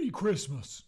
Merry Christmas.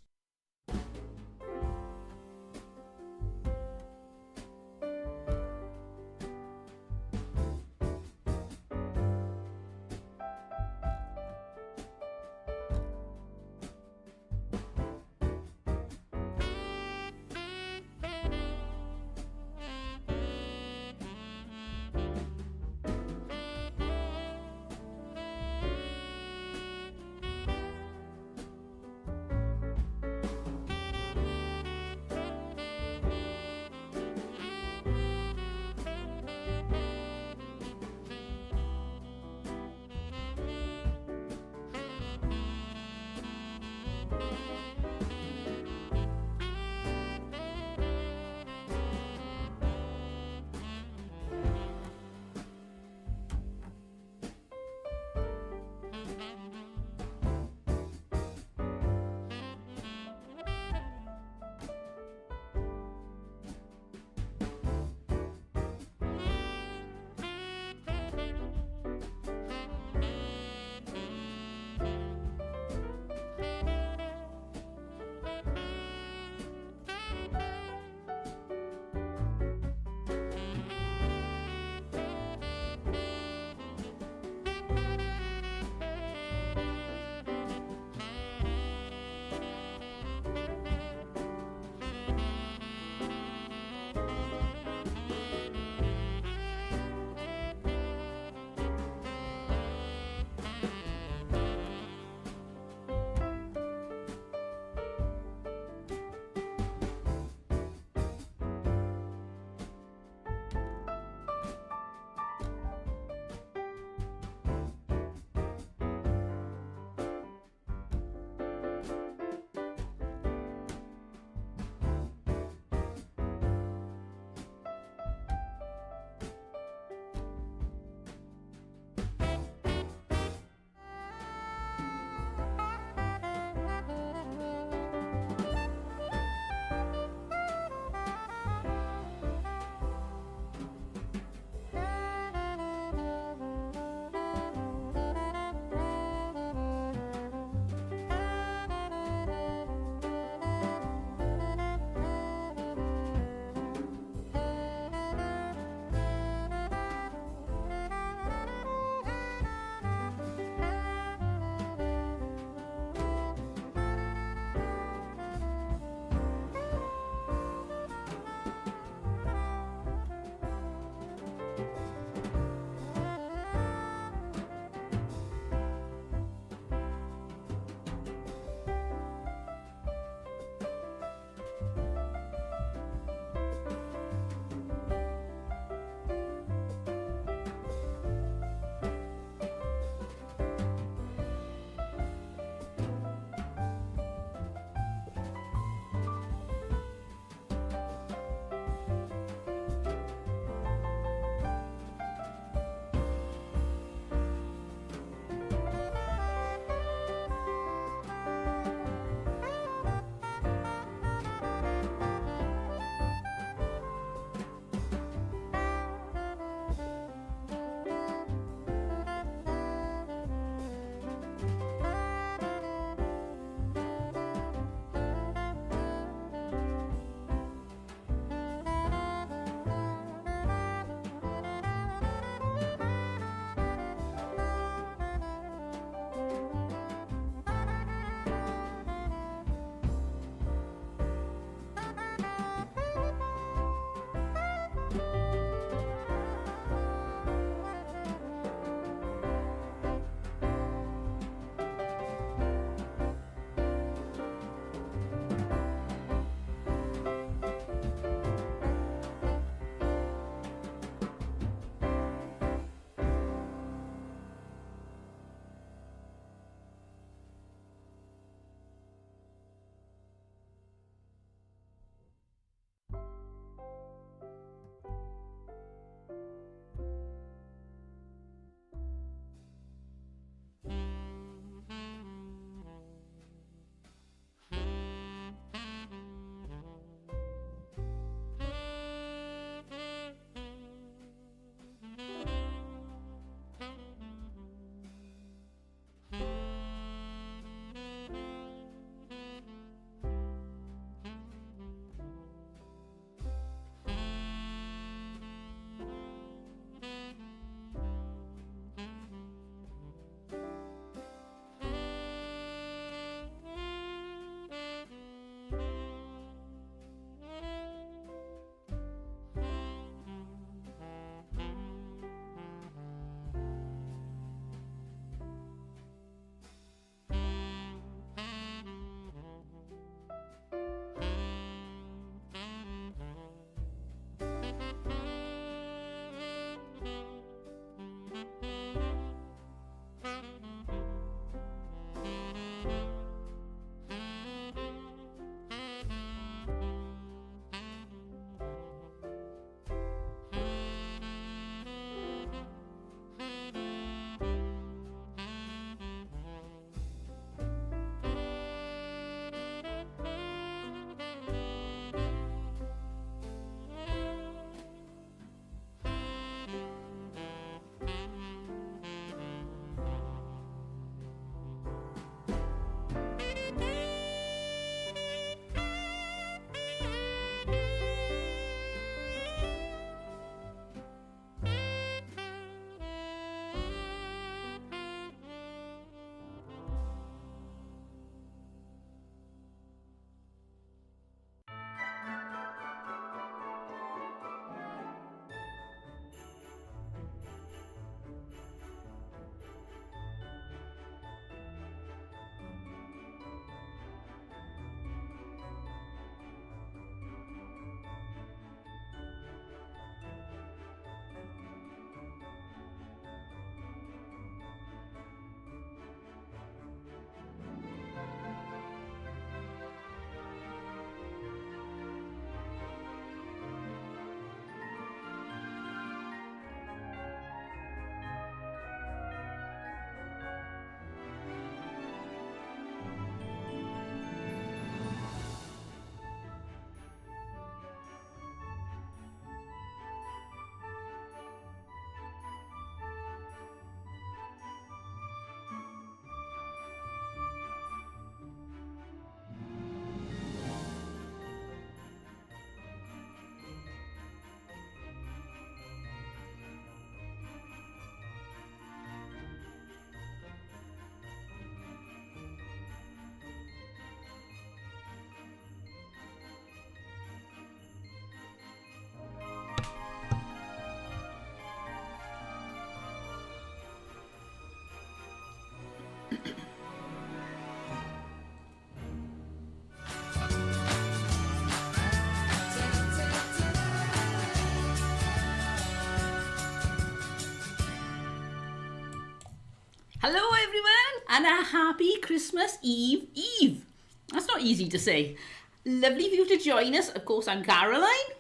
Hello everyone and a happy Christmas Eve. That's not easy to say. Lovely of you to join us. Of course, I'm Caroline.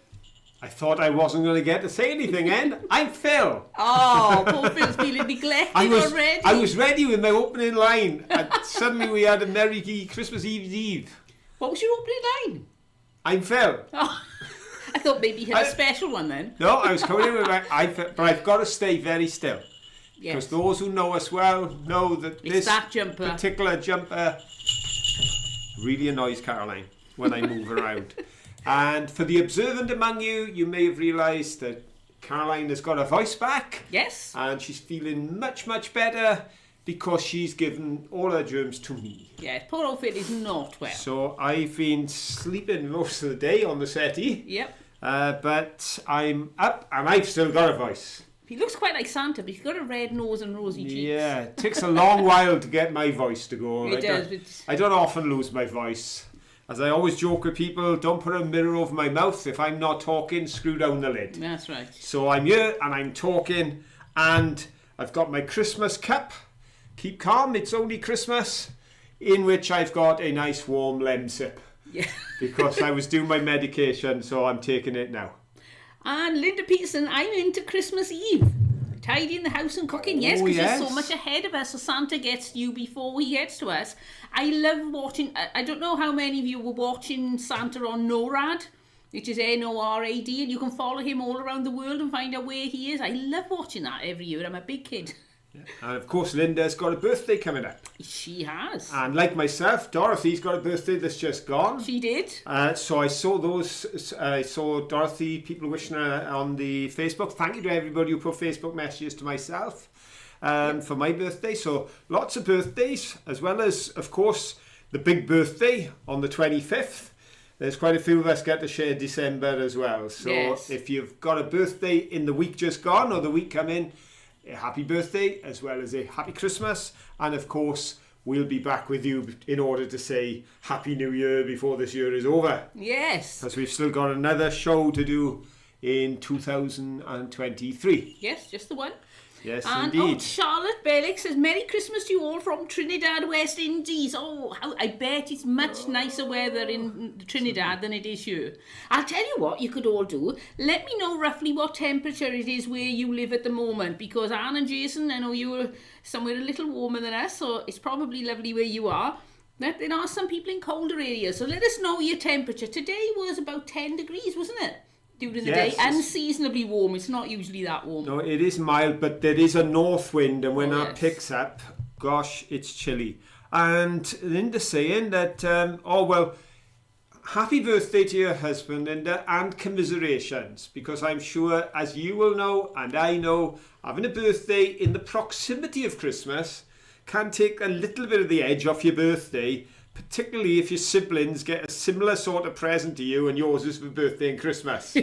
I thought I wasn't going to get to say anything then. I'm Phil. Oh, poor Phil's feeling neglected already. I was ready with my opening line and suddenly we had a Merry Christmas Eve. What was your opening line? I'm Phil. Oh, I thought maybe you had a special one then. No, I was coming in with but I've got to stay very still. Yes. Because those who know us well know that that jumper. particular jumper really annoys Caroline when I move around. And for the observant among you, you may have realised that Caroline has got her voice back. Yes. And she's feeling much, much better because she's given all her germs to me. Yes, poor old Phil is not well. So I've been sleeping most of the day on the settee. Yep. But I'm up and I've still got a voice. He looks quite like Santa, but he's got a red nose and rosy cheeks. Yeah, it takes a long while to get my voice to go. It does. I don't often lose my voice. As I always joke with people, don't put a mirror over my mouth. If I'm not talking, screw down the lid. That's right. So I'm here and I'm talking and I've got my Christmas cup. Keep calm, it's only Christmas. In which I've got a nice warm lemon sip. Yeah. Because I was doing my medication, so I'm taking it now. And Linda Peterson, I'm into Christmas Eve. Tidying the house and cooking, yes, because yes. you're so much ahead of us, so Santa gets to you before he gets to us. I love watching, I don't know how many of you were watching Santa on NORAD, which is NORAD, and you can follow him all around the world and find out where he is. I love watching that every year. I'm a big kid. Yeah. And of course, Linda's got a birthday coming up. She has. And like myself, Dorothy's got a birthday that's just gone. She did. So I saw Dorothy, people wishing her on the Facebook. Thank you to everybody who put Facebook messages to myself for my birthday. So lots of birthdays, as well as, of course, the big birthday on the 25th. There's quite a few of us get to share December as well. So yes. If you've got a birthday in the week just gone or the week coming, a happy birthday as well as a happy Christmas, and of course we'll be back with you in order to say Happy New Year before this year is over. Yes. Because we've still got another show to do in 2023. Yes, just the one. Yes, and indeed. Charlotte Bellick says, Merry Christmas to you all from Trinidad, West Indies. Oh, I bet it's much nicer weather in Trinidad than it is here. I'll tell you what you could all do. Let me know roughly what temperature it is where you live at the moment, because Anne and Jason, I know you were somewhere a little warmer than us, so it's probably lovely where you are. But there are some people in colder areas, so let us know your temperature. Today was about 10 degrees, wasn't it? During the day, unseasonably warm. It's not usually that warm. No, it is mild, but there is a north wind, and when that yes. picks up, gosh, it's chilly. And Linda's saying that, happy birthday to your husband, Linda, and commiserations, because I'm sure, as you will know, and I know, having a birthday in the proximity of Christmas can take a little bit of the edge off your birthday, particularly if your siblings get a similar sort of present to you and yours is for birthday and Christmas.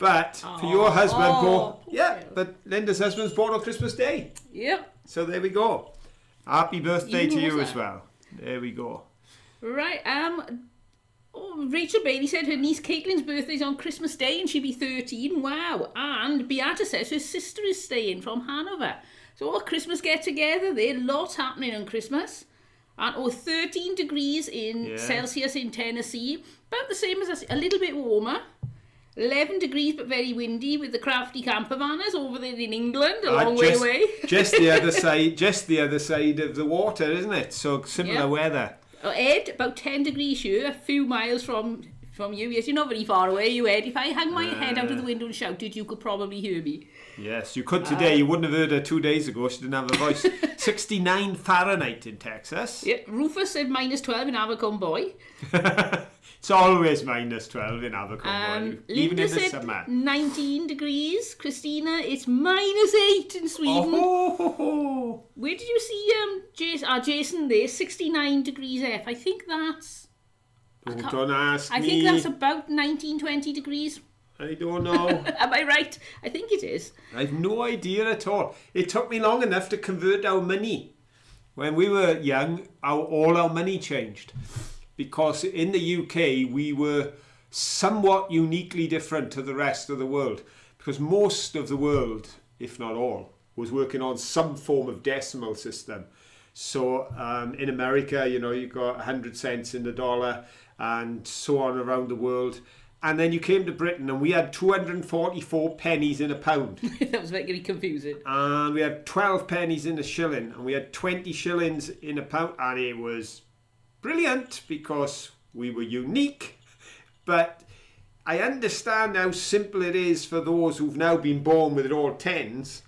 But for your husband, but Linda's husband's born on Christmas Day. Yep. So there we go. Happy birthday to you as well. There we go. Right. Rachel Bailey said her niece Caitlin's birthday's on Christmas Day and she'll be 13. Wow. And Beata says her sister is staying from Hanover. So Christmas get together. There's lots happening on Christmas. And 13 degrees in Celsius in Tennessee, about the same as us, a little bit warmer. 11 degrees but very windy with the crafty camper vanners over there in England, a long way away. just the other side of the water, isn't it? So similar weather. Ed, about 10 degrees here, a few miles from you. Yes, you're not very far away, you Ed. If I hung my head out of the window and shouted, you could probably hear me. Yes, you could today. You wouldn't have heard her 2 days ago. She didn't have a voice. 69 Fahrenheit in Texas. Yeah, Rufus said -12 in Abercrombie. It's always -12 in Abercrombie, even in the summer. 19 degrees. Christina, it's -8 in Sweden. Oh. Where did you see Jason there? 69 degrees F. I think that's... Don't ask me. I think that's about 19-20 degrees. I don't know. Am I right? I think it is. I've no idea at all. It took me long enough to convert our money. When we were young, all our money changed. Because in the UK, we were somewhat uniquely different to the rest of the world. Because most of the world, if not all, was working on some form of decimal system. So in America, you got 100 cents in the dollar and so on around the world. And then you came to Britain and we had 244 pennies in a pound. That was making me confusing. And we had 12 pennies in a shilling. And we had 20 shillings in a pound. And it was brilliant because we were unique. But I understand how simple it is for those who've now been born with it all tens.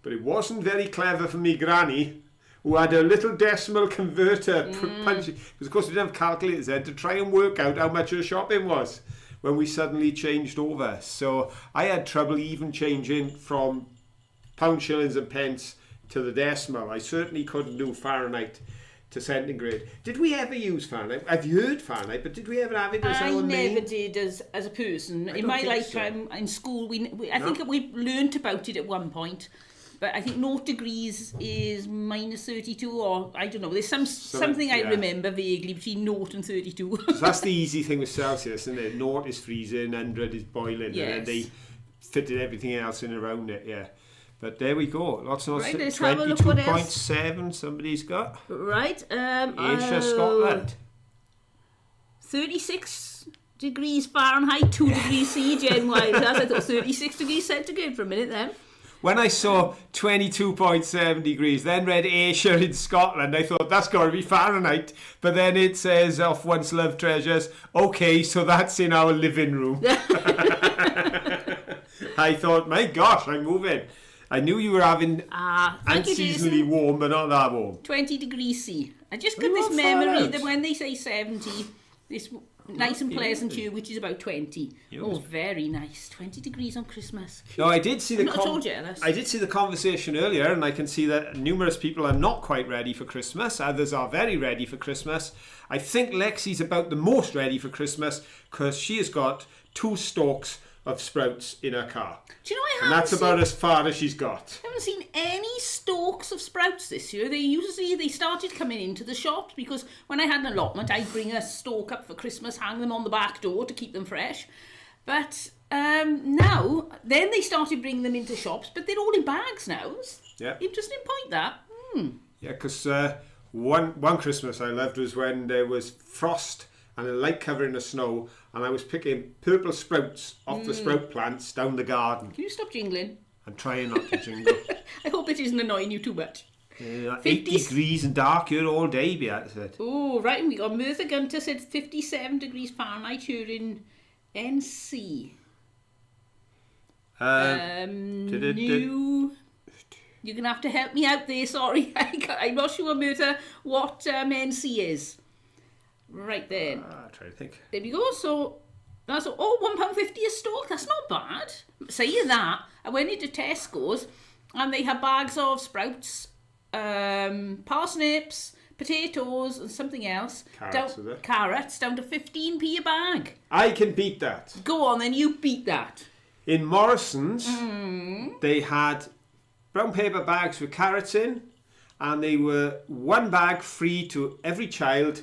But it wasn't very clever for me granny, who had a little decimal converter punching. Because of course we didn't have calculators then to try and work out how much her shopping was when we suddenly changed over. So I had trouble even changing from pound, shillings and pence to the decimal. I certainly couldn't do Fahrenheit to centigrade. Did we ever use Fahrenheit? I've heard Fahrenheit, but did we ever have it as our main? I never did as a person. In my lifetime in school, I think we learnt about it at one point. But I think 0 degrees is minus 32, or I don't know. There's something I remember vaguely between 0 and 32. So that's the easy thing with Celsius, isn't it? 0 is freezing, 100 is boiling, yes. And then they fitted everything else in around it, yeah. But there we go. Lots of right, 22.7 somebody's got. Right. Asia, Scotland. 36 degrees Fahrenheit, 2 degrees C, Jen Wise. I thought 36 degrees centigrade for a minute then. When I saw 22.7 degrees, then read Asia in Scotland, I thought that's got to be Fahrenheit. But then it says off Once Loved Treasures, okay, so that's in our living room. I thought, my gosh, I'm moving. I knew you were having unseasonably warm, but not that warm. 20 degrees C. I just got this memory that when they say 70, this nice and pleasant here, which is about 20. Oh, very nice. 20 degrees on Christmas. No, I did see not at all jealous. I did see the conversation earlier, and I can see that numerous people are not quite ready for Christmas. Others are very ready for Christmas. I think Lexi's about the most ready for Christmas because she has got 2 stalks of sprouts in her car. Do you know and that's about as far as she's got. I haven't seen any stalks of sprouts this year. They started coming into the shops because when I had an allotment, I'd bring a stalk up for Christmas, hang them on the back door to keep them fresh. But now, then they started bringing them into shops, but they're all in bags now. Yeah. Interesting point, that. Yeah, because one Christmas I loved was when there was frost and a light covering the snow, and I was picking purple sprouts off the sprout plants down the garden. Can you stop jingling? I'm trying not to jingle. I hope it isn't annoying you too much. 8 degrees and dark here all day, Beat said. Oh, right, and we got Merthyr Gunter said 57 degrees Fahrenheit here in NC. New... You're going to have to help me out there, sorry. I'm not sure, Merthyr, what NC is. Right then. Try to think. There we go. So that's £1.50 a stalk. That's not bad. Saying that, I went into Tesco's and they have bags of sprouts, parsnips, potatoes, and something else. Carrots down to 15p a bag. I can beat that. Go on, then you beat that. In Morrison's, they had brown paper bags with carrots in, and they were 1 bag free to every child.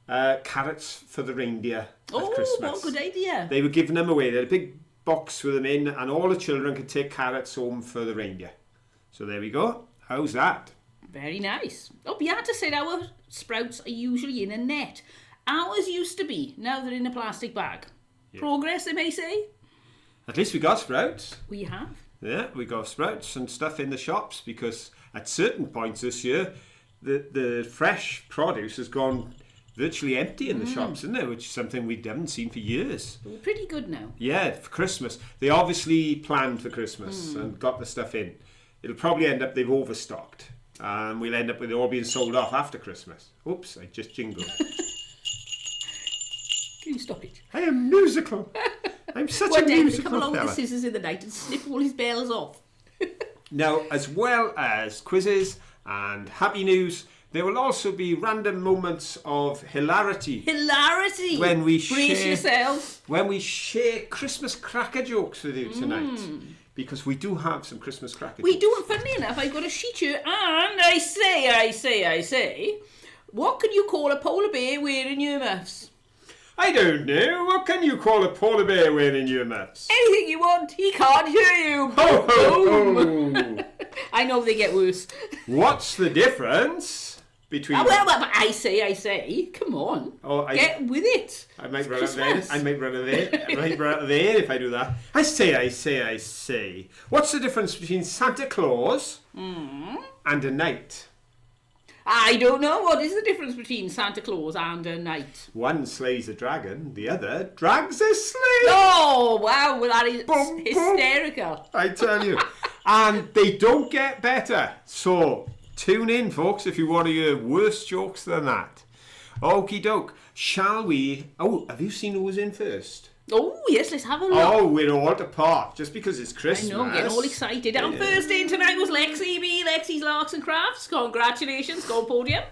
Carrots for the reindeer at Christmas. What a good idea. They were giving them away. They had a big box with them in, and all the children could take carrots home for the reindeer. So there we go. How's that? Very nice. Oh, Beata said our sprouts are usually in a net. Ours used to be. Now they're in a plastic bag. Yeah. Progress, they may say. At least we got sprouts. We have. Yeah, we got sprouts and stuff in the shops because at certain points this year, the fresh produce has gone virtually empty in the shops, isn't it? Which is something we haven't seen for years. We're pretty good now. Yeah, for Christmas. They obviously planned for Christmas and got the stuff in. It'll probably end up they've overstocked. And we'll end up with it all being sold off after Christmas. Oops, I just jingled. Can you stop it? I am musical. I'm such a musical fella. One day we'll come along with the scissors in the night and snip all his bells off. Now, as well as quizzes and happy news, there will also be random moments of hilarity. Hilarity! When we Brace yourselves. When we share Christmas cracker jokes with you tonight. Because we do have some Christmas cracker jokes. We do, and funnily enough, I've got a sheet here, and I say, what can you call a polar bear wearing earmuffs? I don't know. What can you call a polar bear wearing earmuffs? Anything you want. He can't hear you. Ho, ho, ho. I know they get worse. What's the difference between... Well, but I say, come on. Oh, Get with it. I might It's run out there. Christmas. I might run out there. I might run out there if I do that. I say. What's the difference between Santa Claus and a knight? I don't know. What is the difference between Santa Claus and a knight? One slays a dragon, the other drags a sleigh. Oh, wow. Well, that is Boom, boom. hysterical. I tell you. And they don't get better. So, tune in, folks, if you want to hear worse jokes than that. Okie doke. Shall we... Oh, have you seen who was in first? Oh, yes, let's have a look. Oh, we're all apart just because it's Christmas. I know, getting all excited. And first in tonight was Lexi B, Lexi's Larks and Crafts. Congratulations, gold podium.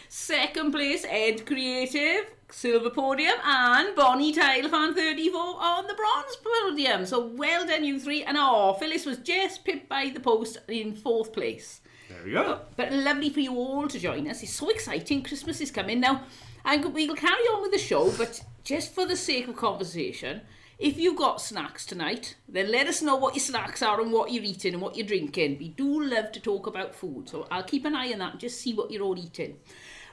Second place, Ed Creative, silver podium. And Bonnie Tilefan 34 on the bronze podium. So well done, you three. And Phyllis was just pipped by the post in fourth place. There we go. But lovely for you all to join us. It's so exciting. Christmas is coming. Now, we'll carry on with the show, but just for the sake of conversation, if you've got snacks tonight, then let us know what your snacks are and what you're eating and what you're drinking. We do love to talk about food, so I'll keep an eye on that and just see what you're all eating.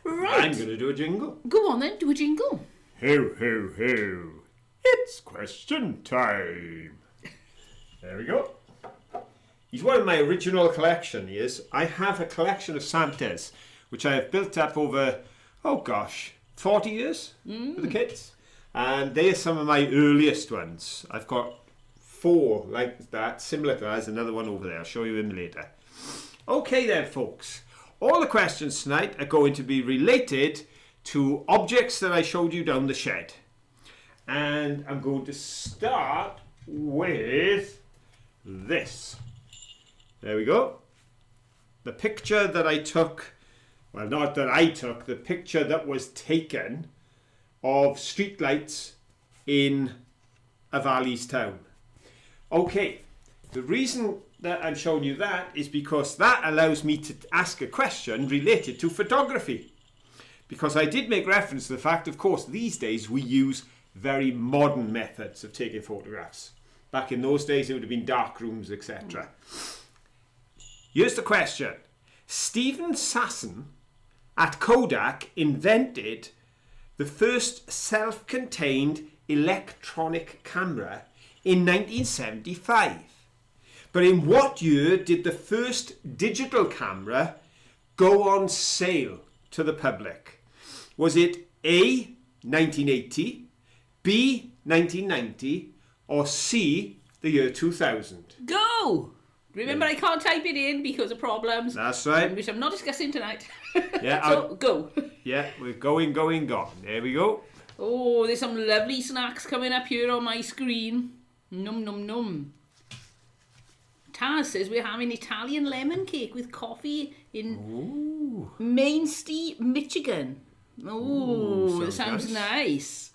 Right. I'm going to do a jingle. Go on then, do a jingle. Ho, ho, ho. It's question time. There we go. He's one of my original collection, he is. I have a collection of Santas, which I have built up over, 40 years with the kids. And they are some of my earliest ones. I've got 4 like that, similar to that. There's another one over there. I'll show you him later. Okay then, folks. All the questions tonight are going to be related to objects that I showed you down the shed. And I'm going to start with this. There we go. The picture that I took, well, not that I took, the picture that was taken of streetlights in a Valleys town. Okay, the reason that I'm showing you that is because that allows me to ask a question related to photography. Because I did make reference to the fact, of course, these days we use very modern methods of taking photographs. Back in those days, it would have been dark rooms, etc. Here's the question. Stephen Sasson at Kodak invented the first self-contained electronic camera in 1975. But in what year did the first digital camera go on sale to the public? Was it A, 1980, B, 1990, or C, the year 2000? Go! Remember, I can't type it in because of problems. That's right. Which I'm not discussing tonight. Yeah, so, go. Yeah, we're going. There we go. Oh, there's some lovely snacks coming up here on my screen. Num num num. Taz says we're having Italian lemon cake with coffee in Mainstay, Michigan. Oh, that sounds nice.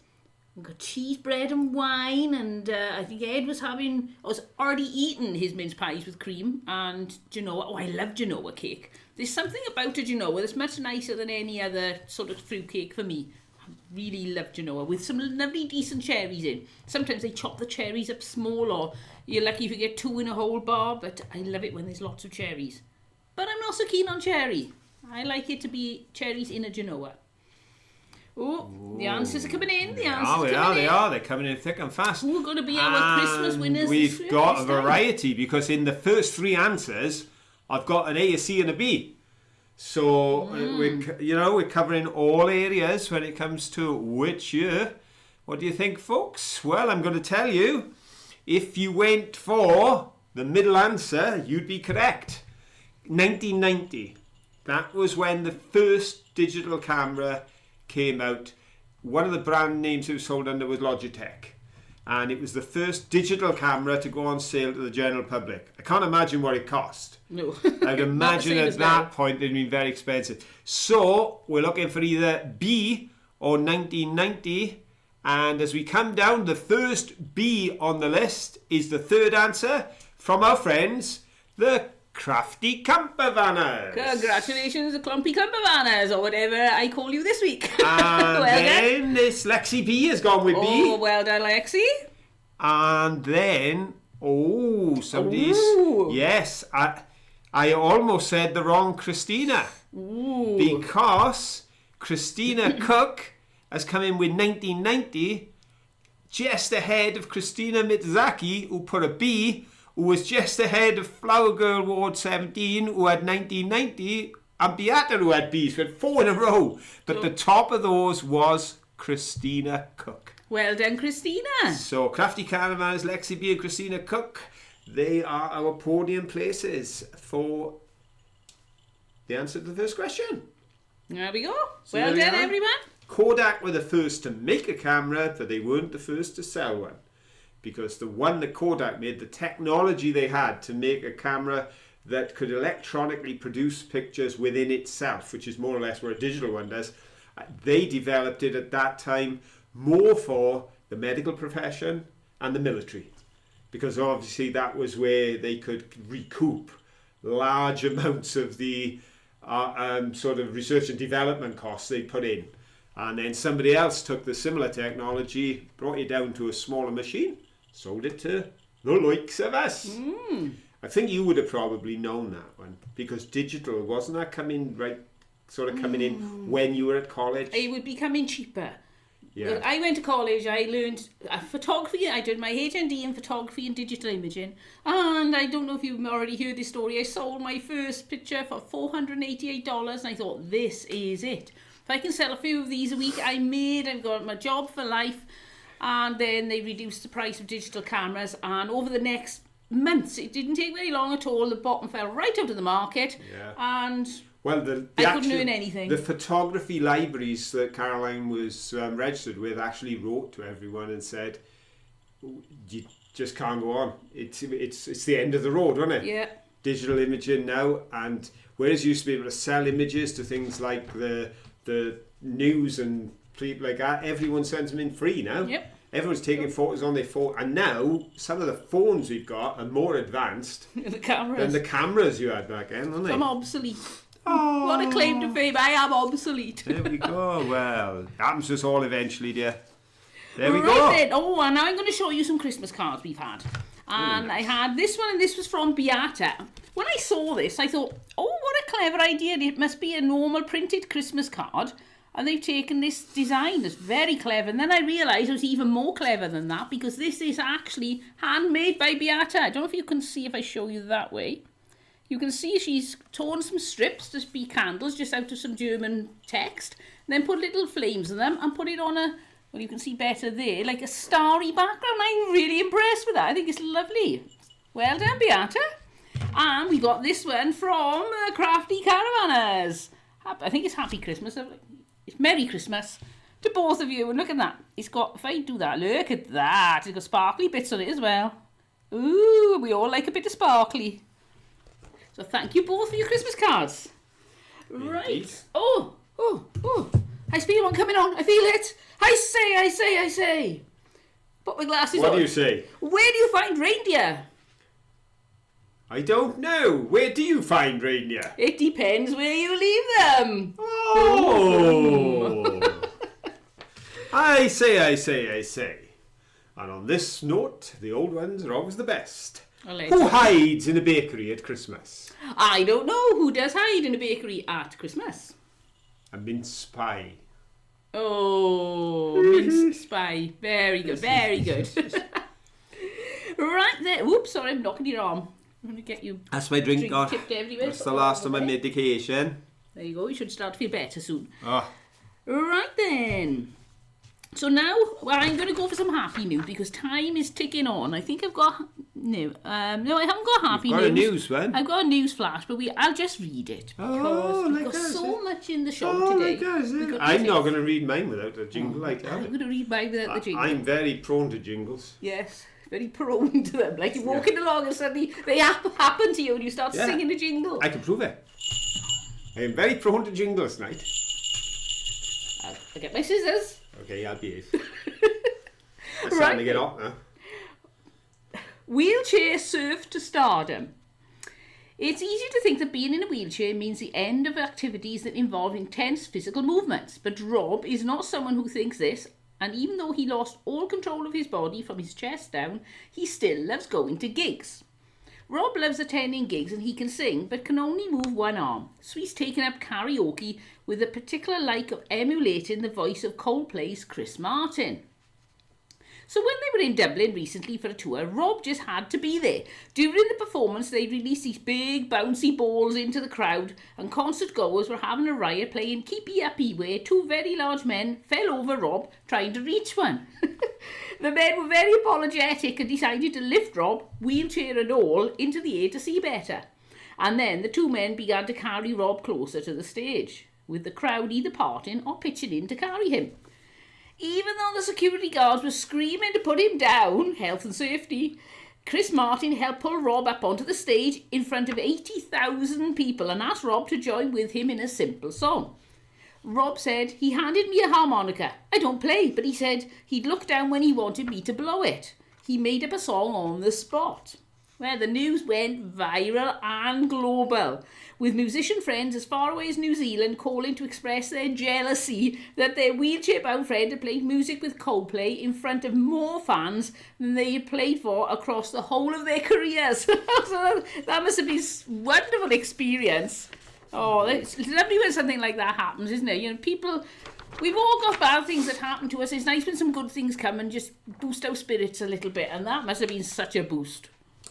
We've got cheese, bread and wine, and I think Ed was already eaten his mince pies with cream and Genoa. Oh, I love Genoa cake. There's something about a Genoa that's much nicer than any other sort of fruit cake for me. I really love Genoa with some lovely decent cherries in. Sometimes they chop the cherries up small, or you're lucky if you get 2 in a whole bar, but I love it when there's lots of cherries. But I'm not so keen on cherry. I like it to be cherries in a Genoa. Oh, the answers are coming in. They are. They're coming in thick and fast. Who are going to be our Christmas winners? We've got a variety because in the first 3 answers, I've got an A, a C, and a B. So we're covering all areas when it comes to which year. What do you think, folks? Well, I'm going to tell you. If you went for the middle answer, you'd be correct. 1990. That was when the first digital camera came out. One of the brand names it was sold under was Logitech, and it was the first digital camera to go on sale to the general public. I can't imagine what it cost. No. I'd imagine at that point they'd been very expensive. So we're looking for either B or 1990, and as we come down, the first B on the list is the third answer from our friends, the Crafty Campervanners. Congratulations, the Clumpy Campervanners, or whatever I call you this week. And then this Lexi B has gone with B. Oh, well done, Lexi. And then, somebody's... Yes, I almost said the wrong Christina. Ooh. Because Christina Cook has come in with 1990, just ahead of Christina Mitsuzaki, who put a B, who was just ahead of Flower Girl Ward 17, who had 1990, and Beata, who had B's. We had 4 in a row. But the top of those was Christina Cook. Well done, Christina. So, Crafty Caravans, Lexi B and Christina Cook, they are our podium places for the answer to the first question. There we go. So well there we done, are. everyone. Kodak were the first to make a camera, but they weren't the first to sell one. Because the one that Kodak made, the technology they had to make a camera that could electronically produce pictures within itself, which is more or less what a digital one does, they developed it at that time more for the medical profession and the military. Because obviously that was where they could recoup large amounts of the sort of research and development costs they put in. And then somebody else took the similar technology, brought it down to a smaller machine, sold it to the likes of us. I think you would have probably known that one, because digital, wasn't that coming in when you were at college? It would be coming cheaper. Yeah. Well, I went to college, I learned photography, I did my HND in photography and digital imaging, and I don't know if you've already heard this story, I sold my first picture for $488 and I thought, this is it. If I can sell a few of these a week, I've got my job for life. And then they reduced the price of digital cameras, and over the next months, it didn't take very long at all, the bottom fell right out of the market. Yeah. And well, I couldn't earn anything. The photography libraries that Caroline was registered with actually wrote to everyone and said, you just can't go on. It's the end of the road, wasn't it? Yeah. Digital imaging now, and whereas you used to be able to sell images to things like the news and people like that, everyone sends them in free now. Yep. Everyone's taking photos on their phone, and now some of the phones we've got are more advanced The cameras. than the cameras you had back then, aren't they? I'm obsolete. Oh. What a claim to fame, I am obsolete. There we go. Well, happens to us all eventually, dear. There we right go. Then. Oh, and now I'm going to show you some Christmas cards we've had. And nice. I had this one, and this was from Beata. When I saw this, I thought, oh, what a clever idea. It must be a normal printed Christmas card. And they've taken this design. It's very clever. And then I realised it was even more clever than that, because this is actually handmade by Beata. I don't know if you can see if I show you that way. You can see she's torn some strips to be candles just out of some German text, and then put little flames in them and put it on a, well, you can see better there, like a starry background. I'm really impressed with that. I think it's lovely. Well done, Beata. And we got this one from Crafty Caravanners. I think it's Happy Christmas. It's Merry Christmas to both of you. And look at that. It's got, if I do that, look at that. It's got sparkly bits on it as well. Ooh, we all like a bit of sparkly. So thank you both for your Christmas cards. Right. Indeed. Oh. I feel one coming on. I feel it. I say. Put my glasses on. What do you say? Where do you find reindeer? I don't know. Where do you find reindeer? It depends where you leave them. Oh. I say. And on this note, the old ones are always the best. Who hides in a bakery at Christmas? I don't know. Who does hide in a bakery at Christmas? A mince pie. Oh, minced pie. Very good, very good. Right there. Whoops, sorry, I'm knocking your arm. I'm going to get you. That's my drink on. Tipped everywhere. That's the last of my medication. There you go. You should start to feel better soon. Oh. Right then. So now, well, I'm going to go for some happy news because time is ticking on. I think I've got no, I haven't got happy news. Got a news one. I've got a news flash, but I'll just read it because we've got so much in the show today. I'm not going to read mine without a jingle like that. I'm going to read mine without the jingle. I'm very prone to jingles. Yes, very prone to them. Like you're walking along and suddenly they happen to you and you start singing a jingle. I can prove it. I am very prone to jingles tonight. I'll get my scissors. Okay, I'll behave. It's starting to get hot now. Wheelchair surf to stardom. It's easy to think that being in a wheelchair means the end of activities that involve intense physical movements, but Rob is not someone who thinks this, and even though he lost all control of his body from his chest down, he still loves going to gigs. Rob loves attending gigs and he can sing, but can only move one arm. So he's taken up karaoke with a particular like of emulating the voice of Coldplay's Chris Martin. So when they were in Dublin recently for a tour, Rob just had to be there. During the performance, they released these big bouncy balls into the crowd, and concert goers were having a riot playing Keepy Uppy, where two very large men fell over Rob trying to reach one. The men were very apologetic and decided to lift Rob, wheelchair and all, into the air to see better. And then the two men began to carry Rob closer to the stage, with the crowd either parting or pitching in to carry him. Even though the security guards were screaming to put him down, health and safety, Chris Martin helped pull Rob up onto the stage in front of 80,000 people and asked Rob to join with him in a simple song. Rob said he handed me a harmonica. I don't play, but he said he'd look down when he wanted me to blow it. He made up a song on the spot. Well, the news went viral and global, with musician friends as far away as New Zealand calling to express their jealousy that their wheelchair-bound friend had played music with Coldplay in front of more fans than they had played for across the whole of their careers. So that must have been a wonderful experience. Oh, it's lovely when something like that happens, isn't it? You know, people... We've all got bad things that happen to us. It's nice when some good things come and just boost our spirits a little bit, and that must have been such a boost.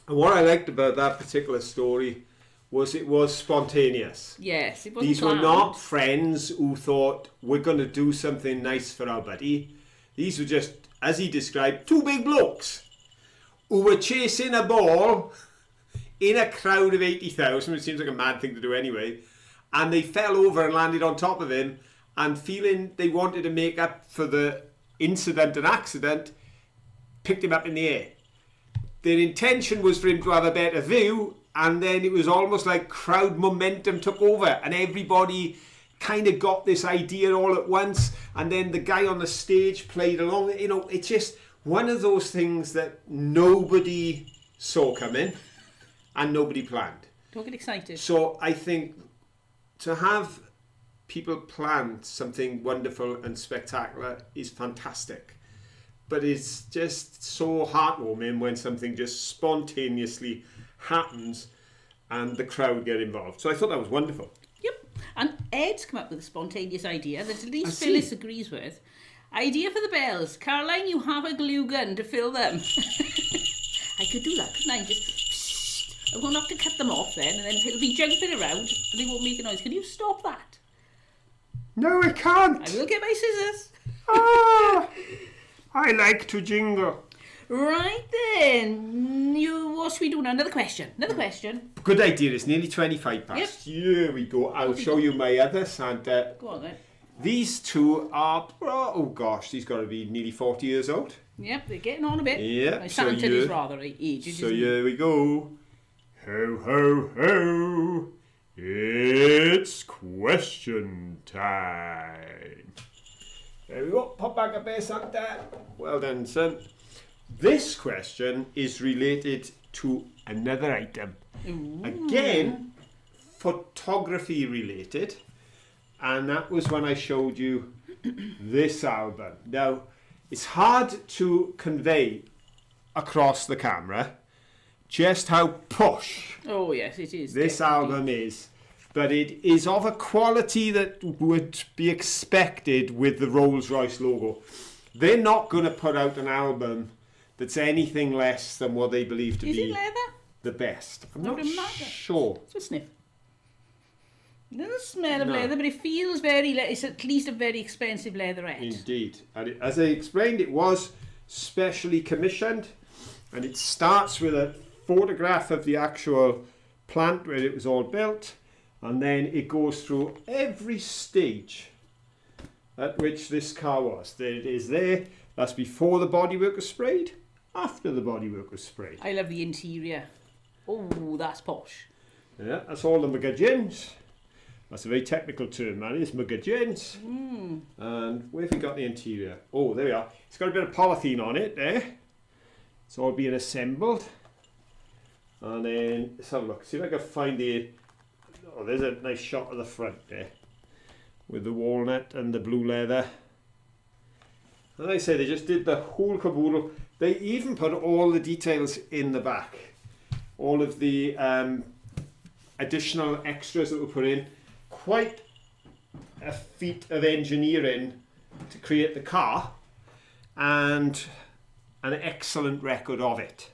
And what I liked about that particular story was it was spontaneous. Yes, it wasn't These planned. were not friends who thought, we're going to do something nice for our buddy. These were just, as he described, two big blokes who were chasing a ball in a crowd of 80,000, which seems like a mad thing to do anyway, and they fell over and landed on top of him, and feeling they wanted to make up for the incident and accident, picked him up in the air. Their intention was for him to have a better view, and then it was almost like crowd momentum took over and everybody kind of got this idea all at once, and then the guy on the stage played along. You know, it's just one of those things that nobody saw coming and nobody planned. Don't get excited. So I think to have people plan something wonderful and spectacular is fantastic. But it's just so heartwarming when something just spontaneously happens and the crowd get involved. So I thought that was wonderful. Yep. And Ed's come up with a spontaneous idea that at least see. Phyllis agrees with. Idea for the bells. Caroline, you have a glue gun to fill them. I could do that, couldn't I? Just... I'm going to have to cut them off then, and then it'll be jumping around and they won't make a noise. Can you stop that? No, I can't. I will get my scissors. Ah, I like to jingle. Right then. What should we do now? Another question. Good idea. It's nearly 25 past. Yep. Here we go. I'll show you my other Santa. Go on then. These two are, oh gosh, these got to be nearly 40 years old. Yep, they're getting on a bit. Yeah. My Santa is rather aged. So isn't he? here we go. Ho, ho, ho. It's question time. There we go. Pop back up there, Santa. Well done, son. This question is related to another item. Ooh. Again, photography related. And that was when I showed you this album. Now, it's hard to convey across the camera just how posh Oh yes, it is. this definitely. album is. But it is of a quality that would be expected with the Rolls-Royce logo. They're not going to put out an album that's anything less than what they believe to Is be it leather? the best. I'm I not would imagine. sure. It's a sniff. It doesn't smell of No. leather, but it feels very. It's at least a very expensive leatherette. Indeed. And as I explained, it was specially commissioned, and it starts with a photograph of the actual plant where it was all built, and then it goes through every stage at which this car was. There it is there. That's before the bodywork was sprayed, after the bodywork was sprayed. I love the interior. Oh, that's posh. Yeah, that's all the magazines. That's a very technical term, man. It's magazines. And where have we got the interior? Oh, there we are. It's got a bit of polythene on it there. It's all being assembled. And then, let's have a look. See if I can find the... Oh, there's a nice shot of the front there. With the walnut and the blue leather. And like I say, they just did the whole caboodle. They even put all the details in the back. all of the additional extras that were put in. Quite a feat of engineering to create the car, and an excellent record of it.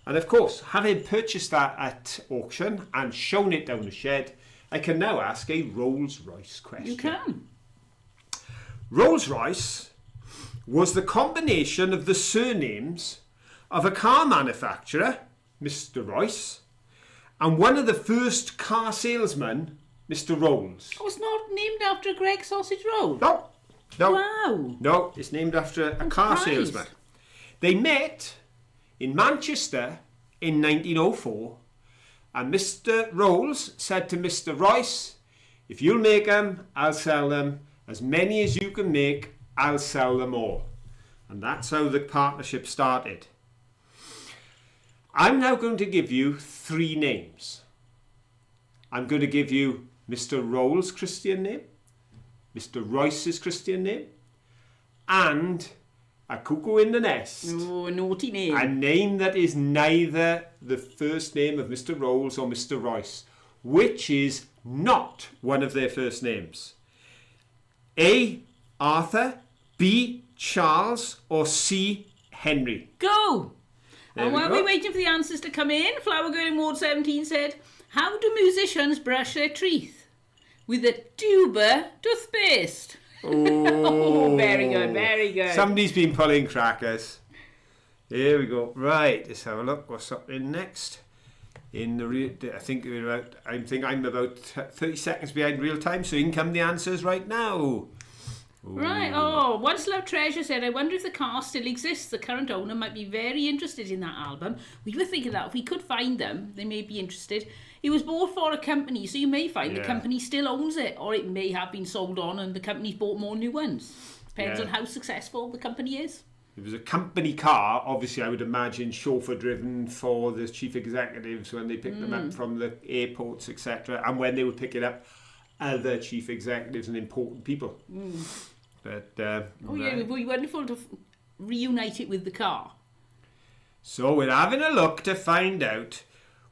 And of course, having purchased that at auction and shown it down the shed, I can now ask a Rolls-Royce question. You can. Rolls-Royce was the combination of the surnames of a car manufacturer, Mr. Royce, and one of the first car salesmen, Mr. Rolls. Oh, it's not named after a Greggs sausage roll? No, no, Wow. no, it's named after a car surprised. salesman. They met in Manchester in 1904, and Mr. Rolls said to Mr. Royce, if you'll make them, I'll sell them. As many as you can make, I'll sell them all. And that's how the partnership started. I'm now going to give you 3 names. I'm going to give you Mr. Rolls' Christian name, Mr. Royce's Christian name, and a cuckoo in the nest. Oh, a naughty name. A name that is neither the first name of Mr. Rolls or Mr. Royce, which is not one of their first names. A. Arthur, B. Charles, or C. Henry. Go! There And we while go. we're waiting for the answers to come in, Flower Girl in Ward 17 said, how do musicians brush their teeth? With a tuber toothpaste. Oh, very good, very good. Somebody's been pulling crackers. Here we go. Right, let's have a look. What's up in next? In the I think I'm about 30 seconds behind real time. So in come the answers right now. Right, oh, Once Love Treasure said, I wonder if the car still exists. The current owner might be very interested in that album. We were thinking that if we could find them, they may be interested. It was bought for a company, so you may find the company still owns it, or it may have been sold on and the company's bought more new ones. Depends on how successful the company is. It was a company car, obviously I would imagine chauffeur driven for the chief executives when they picked them up from the airports, etc. And when they would pick it up, other chief executives and important people. But It would be wonderful to reunite it with the car. so we're having a look to find out,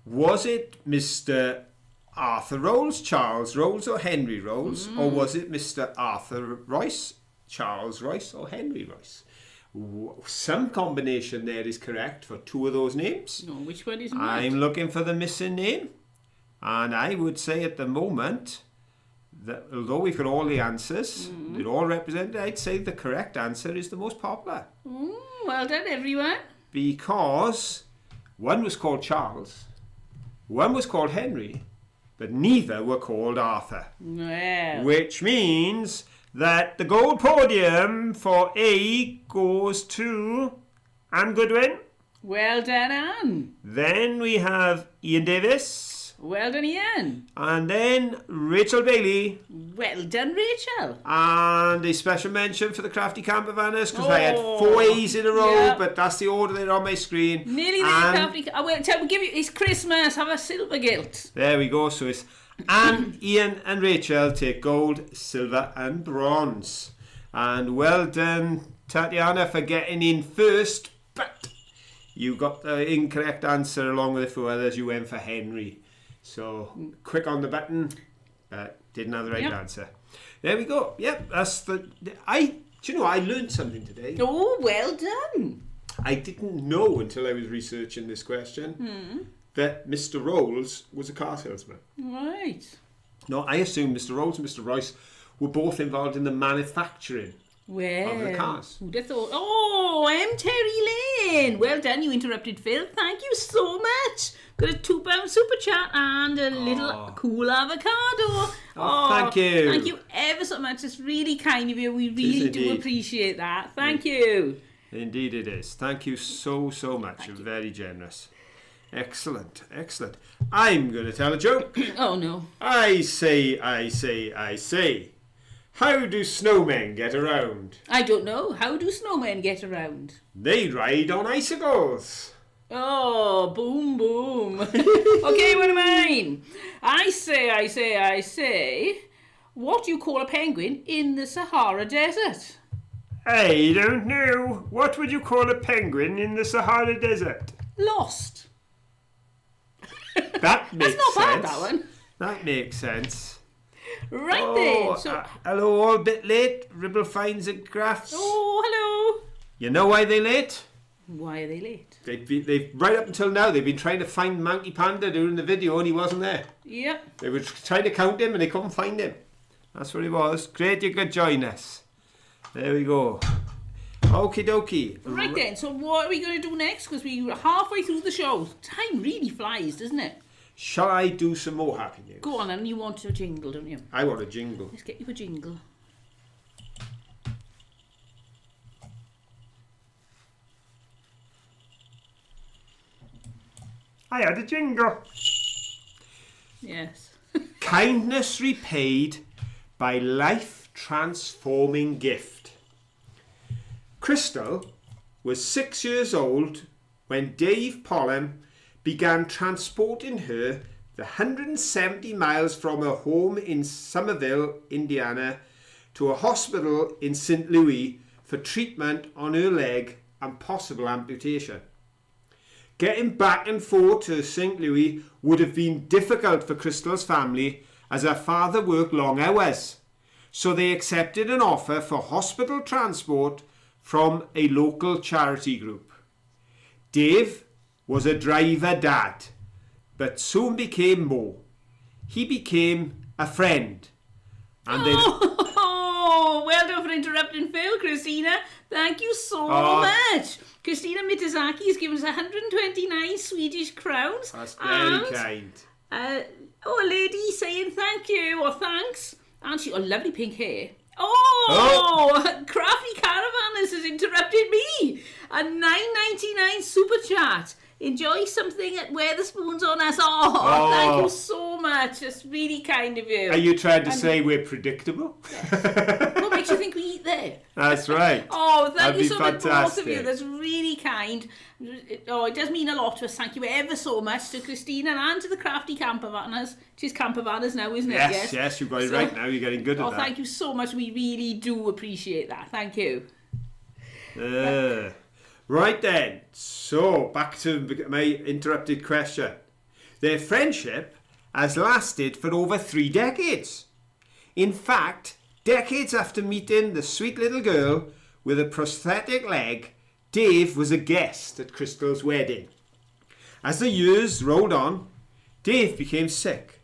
was it Mr. Arthur Rolls, Charles Rolls, or Henry Rolls, or was it Mr. Arthur Royce, Charles Royce, or Henry Royce? Some combination there is correct for 2 of those names. No, which one isn't I'm right? looking for the missing name, and I would say at the moment that although we've got all the answers, they're all represented, I'd say the correct answer is the most popular, Well done, everyone. because one was called Charles, one was called Henry, but neither were called Arthur, Well, which means that the gold podium for A goes to Anne Goodwin. well done, Anne. Then we have Ian Davis. Well done, Ian. And then Rachel Bailey. Well done, Rachel. And a special mention for the Crafty Campervanners, because I had Oh, 4 A's in a row, yeah. but that's the order they're on my screen. Nearly there, And Captain. I will give you. It's Christmas. Have a silver gilt. there we go. So it's Anne, Ian, and Rachel take gold, silver, and bronze. And well done, Tatiana, for getting in first. But you got the incorrect answer along with the 4 others. You went for Henry. So quick on the button, didn't have the right answer. There we go. Yep, that's the. Do you know, I learned something today. Oh, well done. I didn't know until I was researching this question that Mr. Rolls was a car salesman. Right. No, I assumed Mr. Rolls and Mr. Royce were both involved in the manufacturing Well, of the cars. who'd have thought? Oh, I'm Terry Lane. Well done. You interrupted Phil. Thank you so much. Got a £2 super chat and a little cool avocado. Oh, thank you. Thank you ever so much. It's really kind of you. We really do indeed. appreciate that. Thank you. Indeed it is. Thank you so much. You're very generous. Excellent, excellent. I'm going to tell a joke. Oh, no. I say. How do snowmen get around? I don't know. How do snowmen get around? They ride on icicles. Oh, boom, boom. Okay, one of mine. I say, what do you call a penguin in the Sahara Desert? I don't know. What would you call a penguin in the Sahara Desert? Lost. That makes That's not bad, sense. that one. That makes sense. Right then. So, Hello, all, bit late. Ribble Finds and Crafts. oh, hello. You know why they're late? Why are they late? They've right up until now they've been trying to find Monkey Panda during the video and he wasn't there. Yep. They were trying to count him and they couldn't find him. That's what it was. Great you could join us. There we go. Okie dokie. Right then, so what are we going to do next? Because we're halfway through the show. Time really flies, doesn't it? Shall I do some more happy news? Go on, and you want a jingle, don't you? I want a jingle. Let's get you a jingle. I had a jingle. Yes. Kindness repaid by life-transforming gift. Crystal was 6 years old when Dave Pollen began transporting her the 170 miles from her home in Somerville, Indiana, to a hospital in St. Louis for treatment on her leg and possible amputation. Getting back and forth to St. Louis would have been difficult for Crystal's family as her father worked long hours, so they accepted an offer for hospital transport from a local charity group. Dave was a driver dad, but soon became more. He became a friend. And they... Oh, well done for interrupting Phil, Christina. Thank you so much. Christina Mitazaki has given us 129 Swedish crowns. That's very kind. A lady saying thank you or thanks. And she got lovely pink hair. Oh! Crafty Caravanners has interrupted me. A $9.99 super chat. Enjoy something at Wetherspoons on us. Oh, thank you so much. That's really kind of you. Are you trying to say we're predictable? What makes you think we eat there? That's right. Oh, thank you That'd so be much, both of you. fantastic. That's really kind. Oh, it does mean a lot to us. Thank you ever so much to Christina and to the Crafty Campervanners. She's Campervanners now, isn't it? Yes, you've got it right now. You're getting good at that. Thank you so much. We really do appreciate that. Thank you. Right then, so back to my interrupted question. Their friendship has lasted for over 3 decades. In fact, decades after meeting the sweet little girl with a prosthetic leg, Dave was a guest at Crystal's wedding. As the years rolled on, Dave became sick.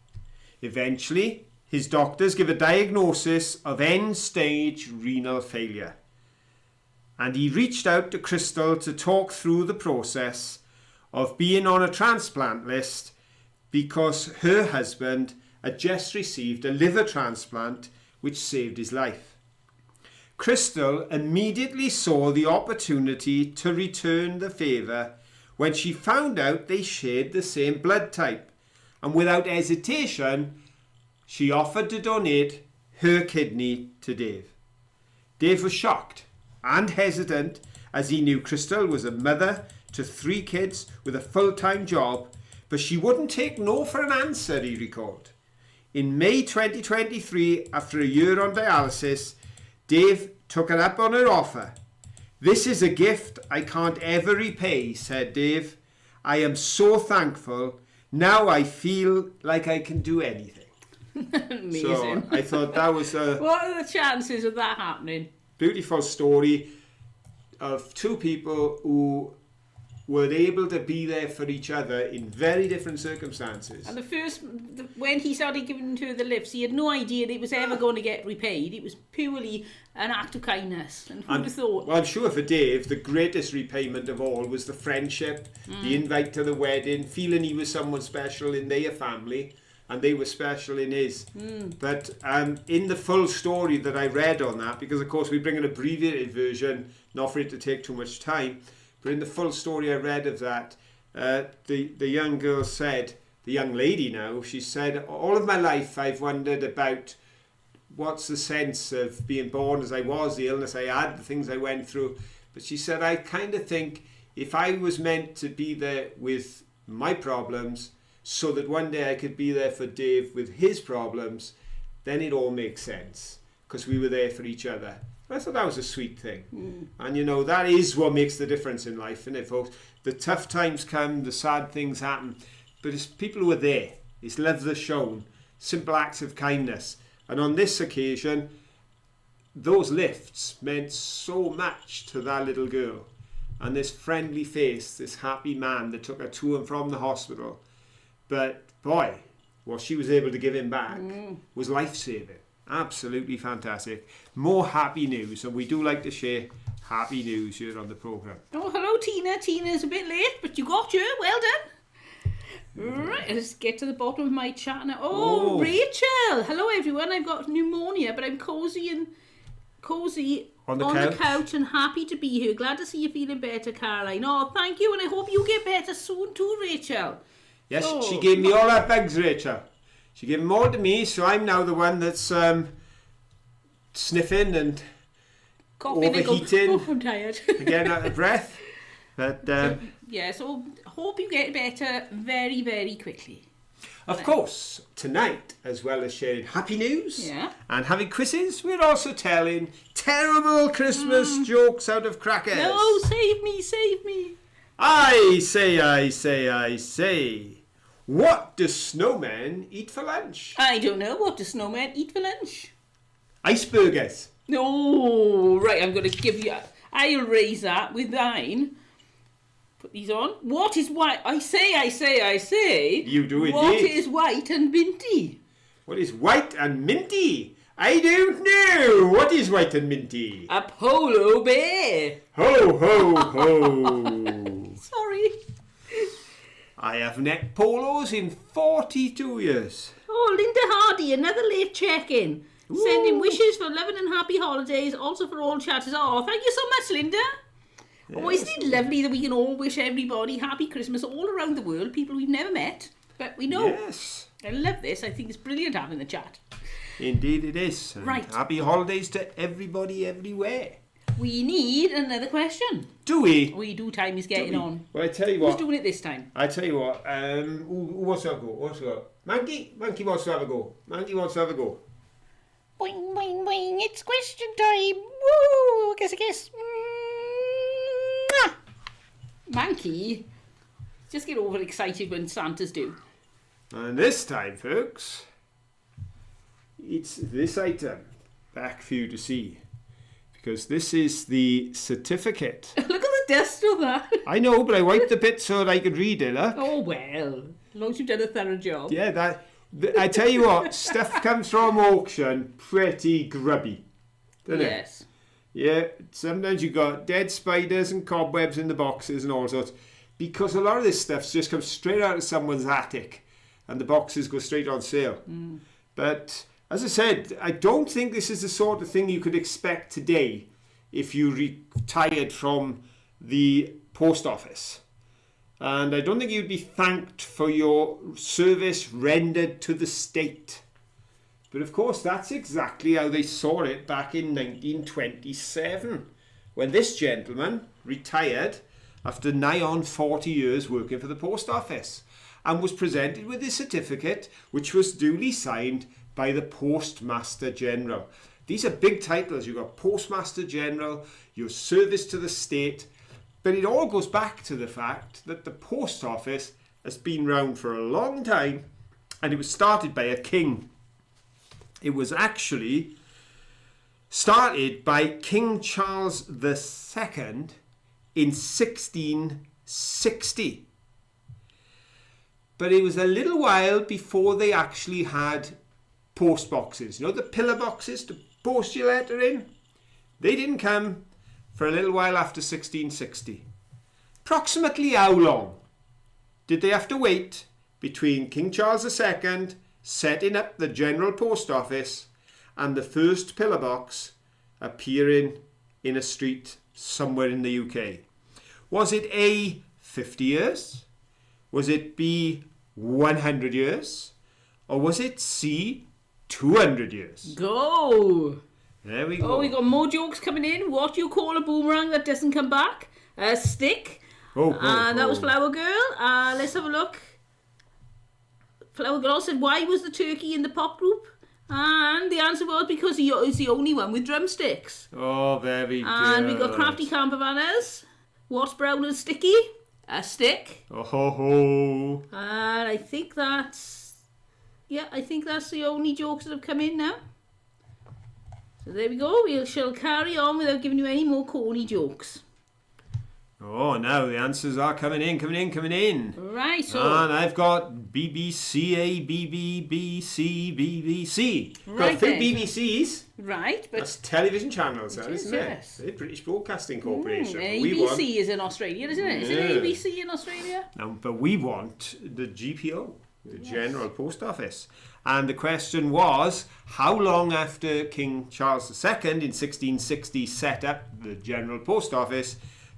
Eventually, his doctors give a diagnosis of end-stage renal failure. And he reached out to Crystal to talk through the process of being on a transplant list because her husband had just received a liver transplant which saved his life. Crystal immediately saw the opportunity to return the favour when she found out they shared the same blood type, and without hesitation, she offered to donate her kidney to Dave. Dave was shocked and hesitant as he knew Crystal was a mother to 3 kids with a full-time job, but she wouldn't take no for an answer, he recalled. In May 2023, after a year on dialysis, Dave took her up on her offer. "This is a gift I can't ever repay," said Dave. "I am so thankful. Now I feel like I can do anything." Amazing. So I thought that was a What are the chances of that happening? beautiful story of 2 people who were able to be there for each other in very different circumstances. And when he started giving her the lifts, he had no idea that it was ever going to get repaid. It was purely an act of kindness. And who'd have thought? Well, I'm sure for Dave, the greatest repayment of all was the friendship, the invite to the wedding, feeling he was someone special in their family, and they were special in his. But in the full story that I read on that, because of course we bring an abbreviated version, not for it to take too much time, but in the full story I read of that, the young girl said, the young lady now, she said, "All of my life I've wondered about what's the sense of being born as I was, the illness I had, the things I went through." But she said, "I kind of think if I was meant to be there with my problems so that one day I could be there for Dave with his problems, then it all makes sense because we were there for each other." I thought that was a sweet thing. And you know, that is what makes the difference in life, isn't it, folks? The tough times come, the sad things happen, but it's people who are there. It's love that's shown, simple acts of kindness. And on this occasion, those lifts meant so much to that little girl. And this friendly face, this happy man that took her to and from the hospital. But boy, what she was able to give him back was life-saving. Absolutely fantastic. More happy news, and we do like to share happy news here on the programme. Oh, hello, Tina. Tina's a bit late, but you got you. Well done. Right, let's get to the bottom of my chat now. Oh, Rachel. Hello, everyone. I've got pneumonia, but I'm cozy on the couch and happy to be here. Glad to see you feeling better, Caroline. Oh, thank you, and I hope you get better soon too, Rachel. Yes, she gave me all her bugs, Rachel. She gave them all to me, so I'm now the one that's sniffing and overheating. Oh, I'm tired. Getting out of breath. But yeah, so hope you get better very, very quickly. Of course, tonight, as well as sharing happy news and having quizzes, we're also telling terrible Christmas jokes out of crackers. No, save me, save me. I say. What do snowmen eat for lunch? I don't know. What do snowmen eat for lunch? Iceburgers. No, right, I'm going to give you... I'll raise that with thine. Put these on. What is white? I say. You do indeed. What is white and minty? What is white and minty? I don't know. What is white and minty? A polo bear. Ho, ho, ho. Sorry. I have neck polos in 42 years. Oh, Linda Hardy, another late check-in. Ooh. Sending wishes for loving and happy holidays, also for all chatters. Oh, thank you so much, Linda. Yes. Oh, isn't it lovely that we can all wish everybody happy Christmas all around the world, people we've never met, but we know. Yes. I love this. I think it's brilliant having the chat. Indeed it is. And right. Happy holidays to everybody everywhere. We need another question. Do we? We do. Time is getting on. Well, I tell you what. Who's doing it this time? I tell you what. Who wants to have a go? Monkey wants to have a go. Boing, boing, boing. It's question time. Woo! Guess. Monkey. Just get overexcited when Santas do. And this time, folks, it's this item back for you to see. Because this is the certificate. Look at the dust of that. I know, but I wiped the bit so that I could read it, look. Oh, well. As long as you've done a thorough job. Yeah, I tell you what, stuff comes from auction pretty grubby. Doesn't it? Yes. Yeah, sometimes you got dead spiders and cobwebs in the boxes and all sorts. Because a lot of this stuff just comes straight out of someone's attic. And the boxes go straight on sale. But... as I said, I don't think this is the sort of thing you could expect today if you retired from the post office. And I don't think you'd be thanked for your service rendered to the state. But of course, that's exactly how they saw it back in 1927, when this gentleman retired after nigh on 40 years working for the post office and was presented with his certificate, which was duly signed by the Postmaster General. These are big titles. You've got Postmaster General, your service to the state, but it all goes back to the fact that the post office has been around for a long time, and it was started by a king. It was actually started by King Charles II in 1660. But it was a little while before they actually had post boxes. You know, the pillar boxes to post your letter in? They didn't come for a little while after 1660. Approximately how long did they have to wait between King Charles II setting up the General Post Office and the first pillar box appearing in a street somewhere in the UK? Was it A, 50 years? Was it B, 100 years? Or was it C, 200 years? Go! There we go. Oh, we got more jokes coming in. What do you call a boomerang that doesn't come back? A stick. That was Flower Girl. Let's have a look. Flower Girl said, why was the turkey in the pop group? And the answer was because he is the only one with drumsticks. Oh, very good. And we got Crafty Campervaners. What's brown and sticky? a stick. Oh ho ho. And I think that's the only jokes that have come in now. So there we go. We shall carry on without giving you any more corny jokes. Oh, now the answers are coming in. Right, so... And I've got BBC, BBC. Right got three then. BBCs. Right, but... That's television channels, that, isn't yes. it? The British Broadcasting Corporation. ABC is in Australia, isn't it? Is it ABC in Australia? No, but we want the GPO, the General Post Office. And the question was, how long after King Charles II in 1660 set up the General Post Office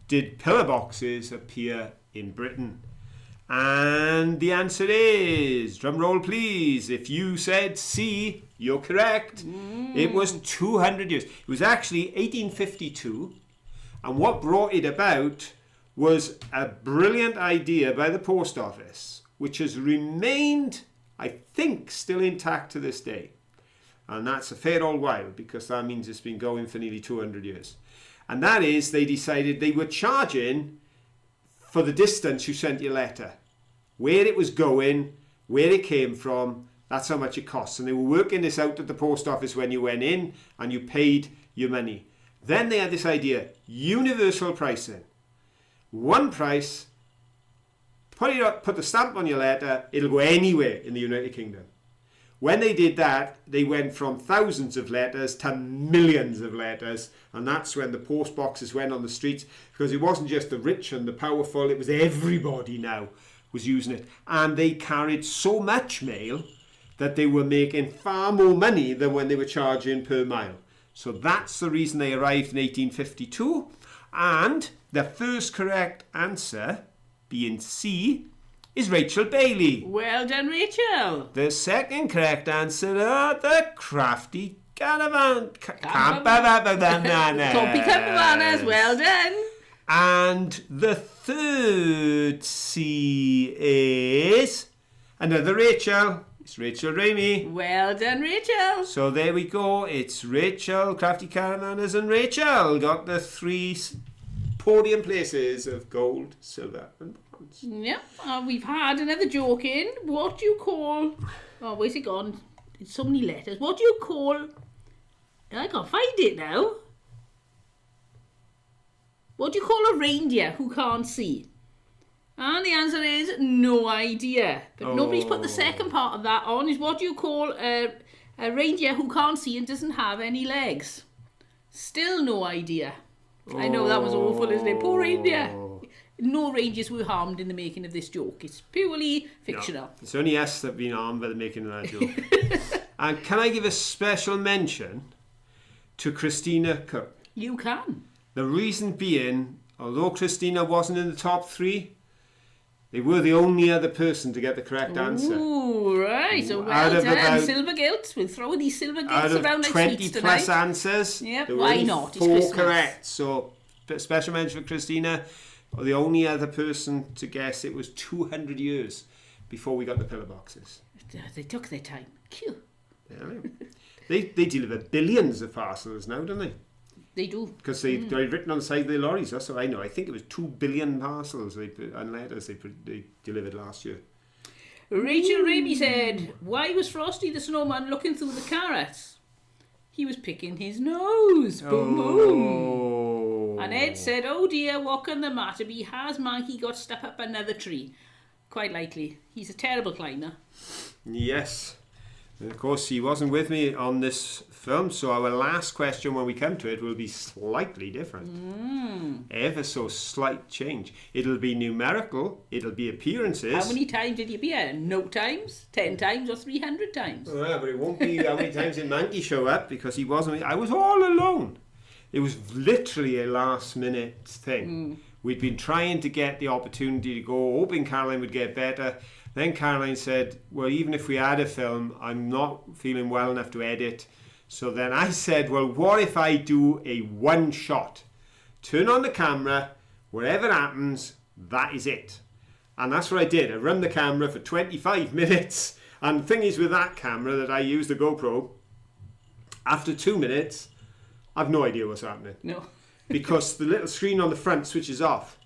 did pillar boxes appear in Britain? And the answer is, drum roll please, if you said C, you're correct. It was 200 years. It was actually 1852, and what brought it about was a brilliant idea by the post office, which has remained, I think, still intact to this day. And that's a fair old while, because that means it's been going for nearly 200 years. And that is, they decided they were charging for the distance you sent your letter. Where it was going, where it came from, that's how much it costs. And they were working this out at the post office when you went in and you paid your money. Then they had this idea, universal pricing. One price, put the stamp on your letter, it'll go anywhere in the United Kingdom. When they did that, they went from thousands of letters to millions of letters, and that's when the post boxes went on the streets, because it wasn't just the rich and the powerful, it was everybody now was using it. And they carried so much mail that they were making far more money than when they were charging per mile. So that's the reason they arrived in 1852, and the first correct answer, being C, is Rachel Bailey. Well done, Rachel. The second correct answer are the crafty camper bananas. Copy bananas, well done. And the third C is another Rachel. It's Rachel Ramey. Well done, Rachel. So there we go. It's Rachel, Crafty Caramanas, and Rachel got the three podium places of gold, silver, and bronze. Yep, we've had another joke in. What do you call... Oh, where's it gone? It's so many letters. What do you call... I can't find it now. What do you call a reindeer who can't see? And the answer is no idea. But nobody's put the second part of that on. Is what do you call a reindeer who can't see and doesn't have any legs? Still no idea. I know that was awful, isn't it? Poor reindeer. No reindeers were harmed in the making of this joke. It's purely fictional. No, it's only us that have been harmed by the making of that joke. And can I give a special mention to Christina Cook? You can. The reason being, although Christina wasn't in the top three, they were the only other person to get the correct answer. Ooh, right. So Out well of done. about- Silver gilts. We'll throw these silver Out gilts of around like 20 sweets plus tonight. answers, Yep, there were why only not? It's 4 Christmas. correct. So, special mention for Christina. The only other person to guess it was 200 years before we got the pillar boxes. They took their time. Cute. Yeah. They deliver billions of parcels now, don't they? They do. Because they're written on the side of their lorries. That's what I know. I think it was 2 billion parcels and letters they delivered last year. Rachel Ramey said, why was Frosty the Snowman looking through the carrots? He was picking his nose. Boom, boom. And Ed said, oh dear, what can the matter be? Has Maggie got stuck up another tree? Quite likely. He's a terrible climber. Yes. And of course, he wasn't with me on this film, so our last question when we come to it will be slightly different. Ever so slight change. It'll be numerical, it'll be appearances. How many times did he appear? No times? 10 times or 300 times? Oh, yeah, but it won't be how many times did Manky show up, because he wasn't. I was all alone. It was literally a last minute thing. We'd been trying to get the opportunity to go, hoping Caroline would get better. Then Caroline said, well, even if we had a film, I'm not feeling well enough to edit. So then I said, well, what if I do a one shot? Turn on the camera, whatever happens, that is it. And that's what I did. I run the camera for 25 minutes. And the thing is with that camera that I use, the GoPro, after 2 minutes, I've no idea what's happening. No. Because the little screen on the front switches off.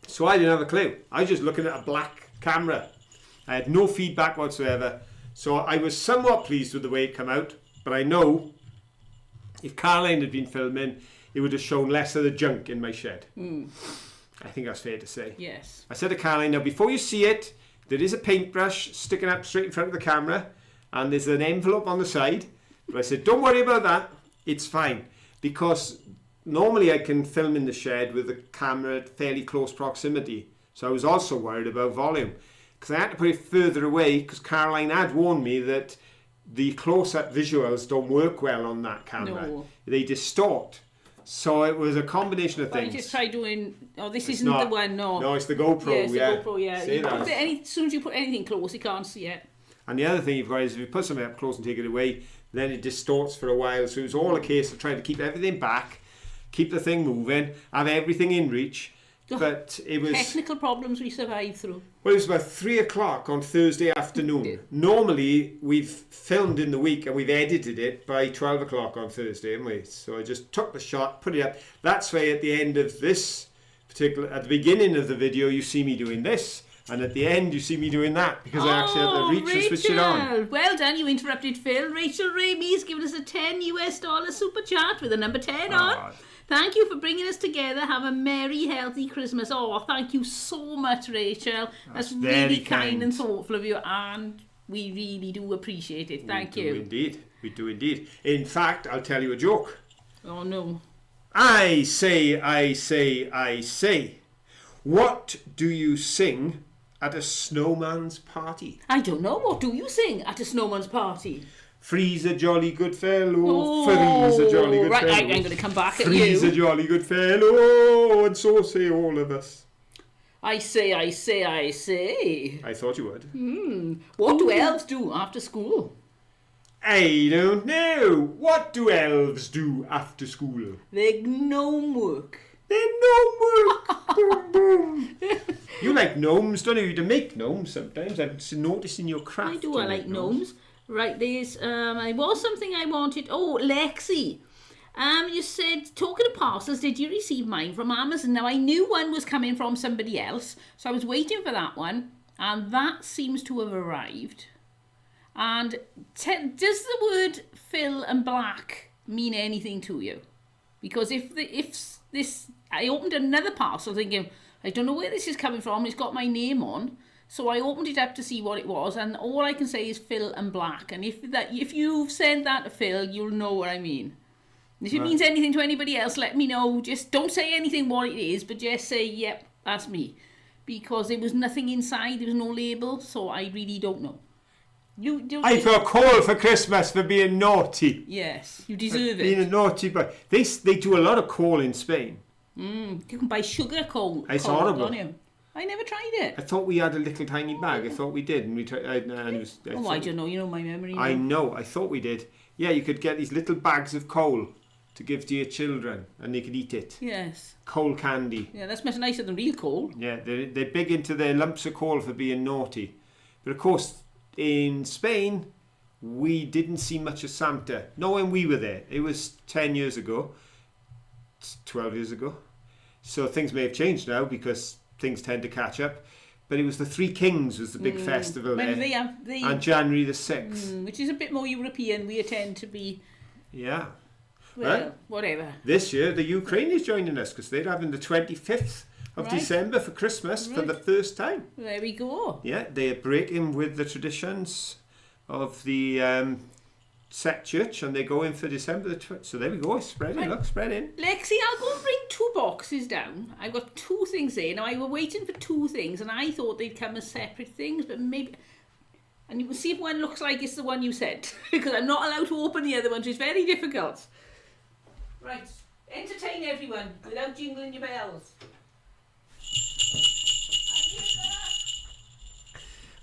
So I didn't have a clue. I was just looking at a black camera. I had no feedback whatsoever. So I was somewhat pleased with the way it came out. But I know if Caroline had been filming, it would have shown less of the junk in my shed. I think that's fair to say. Yes. I said to Caroline, now before you see it, there is a paintbrush sticking up straight in front of the camera, and there's an envelope on the side. But I said, don't worry about that. It's fine. Because normally I can film in the shed with the camera at fairly close proximity. So I was also worried about volume. Because I had to put it further away, because Caroline had warned me that the close-up visuals don't work well on that camera. No. They distort. So it was a combination of Well, things. you just try doing... Oh, this It's isn't not- the one, no. No, it's the GoPro, Yeah, it's the yeah. GoPro, yeah. Say You that. put as soon as you put anything close, you can't see it. And the other thing you've got is if you put something up close and take it away, then it distorts for a while. So it was all a case of trying to keep everything back, keep the thing moving, have everything in reach. But it was... Technical problems we survived through. Well, it was about 3 o'clock on Thursday afternoon. Normally, we've filmed in the week and we've edited it by 12 o'clock on Thursday, haven't we? So I just took the shot, put it up. That's why at the end of this particular... At the beginning of the video, you see me doing this. And at the end, you see me doing that. Because I actually had to reach and switch it on. Rachel! Well done, you interrupted Phil. Rachel Ramey's given us a $10 super chat with a number 10 on. Thank you for bringing us together. Have a merry, healthy Christmas. Oh, thank you so much, Rachel. That's very really kind kind. and thoughtful of you, and we really do appreciate it. Thank We you. do indeed. We do indeed. In fact, I'll tell you a joke. Oh, no. I say, I say, I say. What do you sing at a snowman's party? I don't know. What do you sing at a snowman's party? Freeze a jolly good fellow, freeze a jolly good right, fellow. I'm going to come back at Freeze a you. jolly good fellow, and so say all of us. I say, I say, I say. I thought you would. What do elves do after school? I don't know. What do elves do after school? They gnome work. They're gnome work. Boom, boom. You like gnomes, don't you? You make gnomes sometimes. I'm noticing your craft. I do. I like gnomes. Right, there's there was something I wanted. Oh, Lexi. You said, talking of parcels, did you receive mine from Amazon? Now, I knew one was coming from somebody else, so I was waiting for that one, and that seems to have arrived. And does the word Phil and Black mean anything to you? Because if this, I opened another parcel thinking, I don't know where this is coming from, it's got my name on. So I opened it up to see what it was, and all I can say is Phil and Black. And if you've sent that to Phil, you'll know what I mean. And if it means anything to anybody else, let me know. Just don't say anything what it is, but just say, yep, that's me. Because there was nothing inside, there was no label, so I really don't know. You do. I feel call for Christmas for being naughty. Yes, you deserve Being a it. naughty boy. They do a lot of coal in Spain. You can buy sugar coal. It's coal, horrible. can't you? I never tried it. I thought we had a little tiny bag. I thought we did, and we tried. And it was, Oh, I don't know. You know my memory now. I know. I thought we did. Yeah, you could get these little bags of coal to give to your children, and they could eat it. Yes. Coal candy. Yeah, that's much nicer than real coal. Yeah, they're big into their lumps of coal for being naughty. But of course, in Spain, we didn't see much of Santa. Not when we were there. It was 10 years ago, 12 years ago. So things may have changed now because things tend to catch up. But it was the Three Kings was the big festival When there. they And January the 6th. which is a bit more European. We tend to be, Yeah. well, Right. whatever. This year, the Ukraine is joining us because they're having the 25th of Right. December for Christmas for Right. the first time. There we go. Yeah, they are breaking with the traditions of the set church and they're going for December the 12th. So there we go, spread in, Right. look, spread in. Lexi, I'll go and bring 2 boxes down. I've got 2 things there. Now, I were waiting for 2 things, and I thought they'd come as separate things, but maybe... And you can see if one looks like it's the one you sent, because I'm not allowed to open the other one, so it's very difficult. Right, entertain everyone without jingling your bells.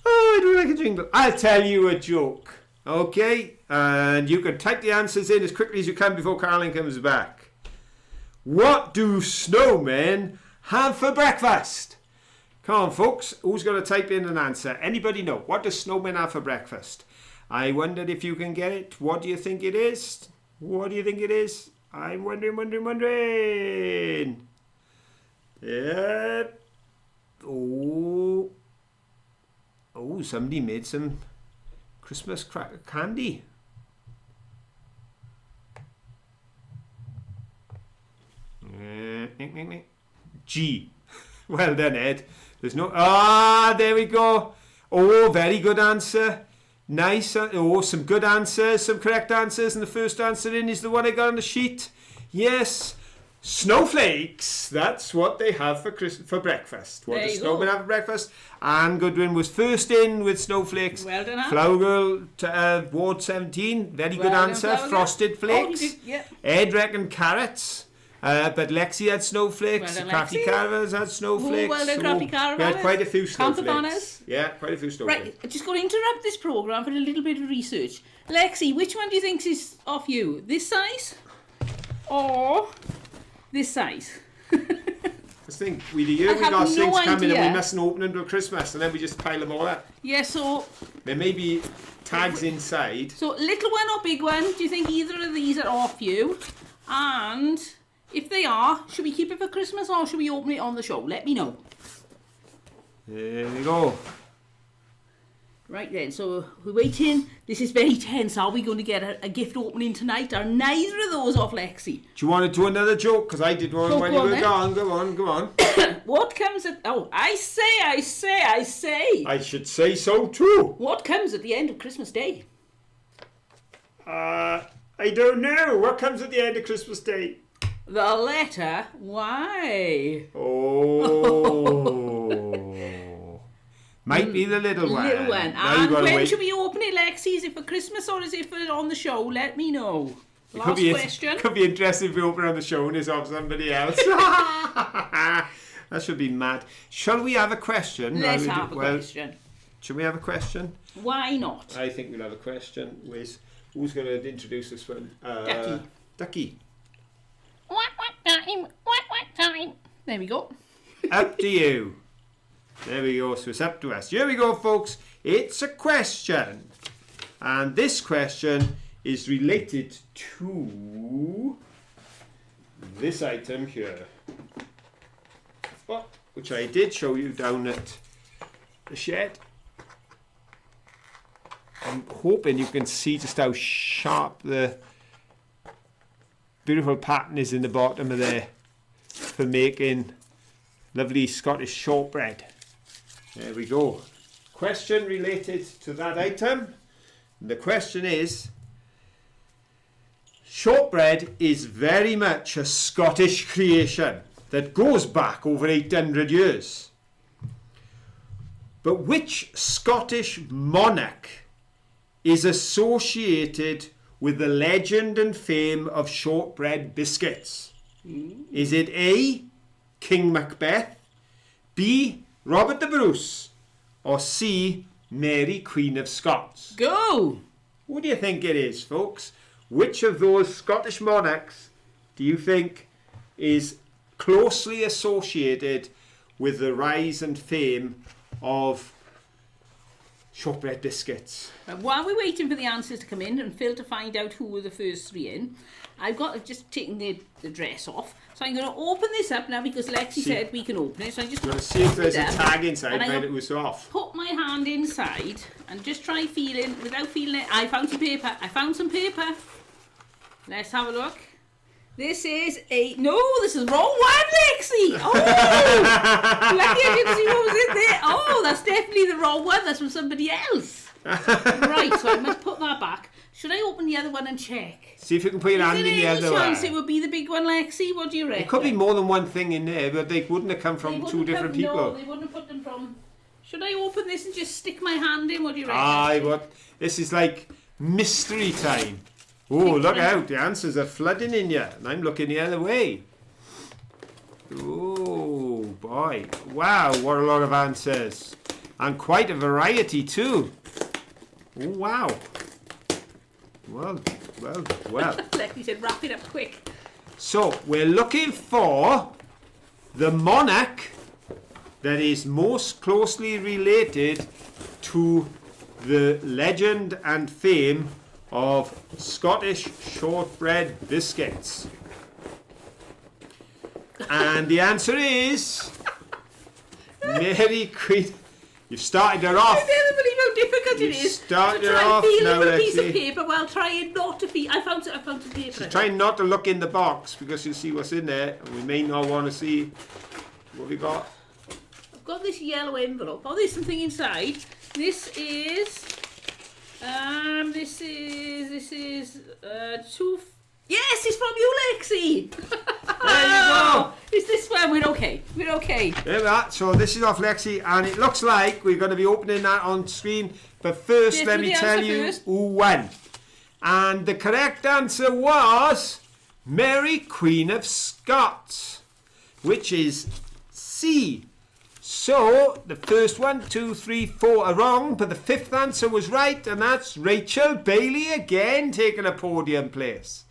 Oh, I do like a jingle. I'll tell you a joke, okay? And you can type the answers in as quickly as you can before Caroline comes back. What do snowmen have for breakfast? Come on, folks. Who's going to type in an answer? Anybody know? What do snowmen have for breakfast? I wondered if you can get it. What do you think it is? What do you think it is? I'm wondering. Yeah. Oh, somebody made some Christmas cracker candy. G. Well done, Ed. There's no... there we go. Oh, very good answer. Nice. Oh, some good answers, some correct answers. And the first answer in is the one I got on the sheet. Yes. Snowflakes. That's what they have for breakfast. What does snowmen have for breakfast? Anne Goodwin was first in with snowflakes. Well done, Anne. Flower Girl, Ward 17. Very good answer. Frosted flakes. Ed reckoned carrots. But Lexi had snowflakes. Well done, Crafty Lexi. Caravans had snowflakes. Well done, Crafty Caravans. We had quite a few snowflakes. Counterbanners. Yeah, quite a few snowflakes. Right, I'm just going to interrupt this programme for a little bit of research. Lexi, which one do you think is off you? This size? Or this size? I think the year we got things coming and we mustn't open until Christmas and then we just pile them all up. Yeah, so... There may be tags inside. So, little one or big one, do you think either of these are off you? And... if they are, should we keep it for Christmas or should we open it on the show? Let me know. There we go. Right then, so we're waiting. This is very tense. Are we going to get a gift opening tonight? Are neither of those off Lexi? Do you want to do another joke? Because I did one when you were gone. Go on. What comes at... oh, I say. I should say so too. What comes at the end of Christmas Day? I don't know. What comes at the end of Christmas Day? The letter Y. Oh. Might be the little one. Little one. And when should we open it, Lexi? Is it for Christmas or is it for on the show? Let me know. Last question. Could be interesting if we open on the show and it's off somebody else. That should be mad. Shall we have a question? Let's have a question. Should we have a question? Why not? I think we'll have a question. Who's going to introduce this one? Ducky. What time? There we go. Up to you. There we go. So it's up to us. Here we go, folks. It's a question. And this question is related to this item here. Which I did show you down at the shed. I'm hoping you can see just how sharp the beautiful pattern is in the bottom of there for making lovely Scottish shortbread. There we go. Question related to that item. The question is, shortbread is very much a Scottish creation that goes back over 800 years. But which Scottish monarch is associated with the legend and fame of shortbread biscuits? Is it A, King Macbeth, B, Robert the Bruce, or C, Mary Queen of Scots? Go! What do you think it is, folks? Which of those Scottish monarchs do you think is closely associated with the rise and fame of shortbread biscuits? While we're waiting for the answers to come in and Phil to find out who were the first three in, I've just taken the dress off. So I'm going to open this up now because Lexi said we can open it. So I'm just going to see if there's a tag inside when it was off. Put my hand inside and just try feeling, without feeling it. I found some paper. Let's have a look. This is this is wrong one, Lexi. Oh, lucky I didn't see what was in there. Oh, that's definitely the wrong one. That's from somebody else. Right, so I must put that back. Should I open the other one and check? See if you can put your hand in the other one. Is there any chance it would be the big one, Lexi? What do you reckon? It could be more than one thing in there, but they wouldn't have come from two different people. No, they wouldn't have put them from... Should I open this and just stick my hand in? What do you reckon? This is like mystery time. Oh, look out. The answers are flooding in you. And I'm looking the other way. Oh, boy. Wow, what a lot of answers. And quite a variety, too. Oh, wow. Well. Lexi said, wrap it up quick. So, we're looking for the monarch that is most closely related to the legend and fame of Scottish shortbread biscuits. And the answer is Mary Queen. You've started her off. I never believe how difficult it is started to her try off and feel now, for a piece of Lexi. paper while trying not to feel. I found some paper. She's trying not to look in the box because you'll see what's in there, and we may not want to see what we got. I've got this yellow envelope. Oh, there's something inside. This is two. Yes, it's from you, Lexi. There you go. Is this one? We're okay. We're okay. There we are. So this is off Lexi, and it looks like we're going to be opening that on screen. But first, Yes, let do me the tell answer you first. who won. And the correct answer was Mary Queen of Scots, which is C. So the first 1, 2, 3, 4 are wrong, but the fifth answer was right, and that's Rachel Bailey again taking a podium place.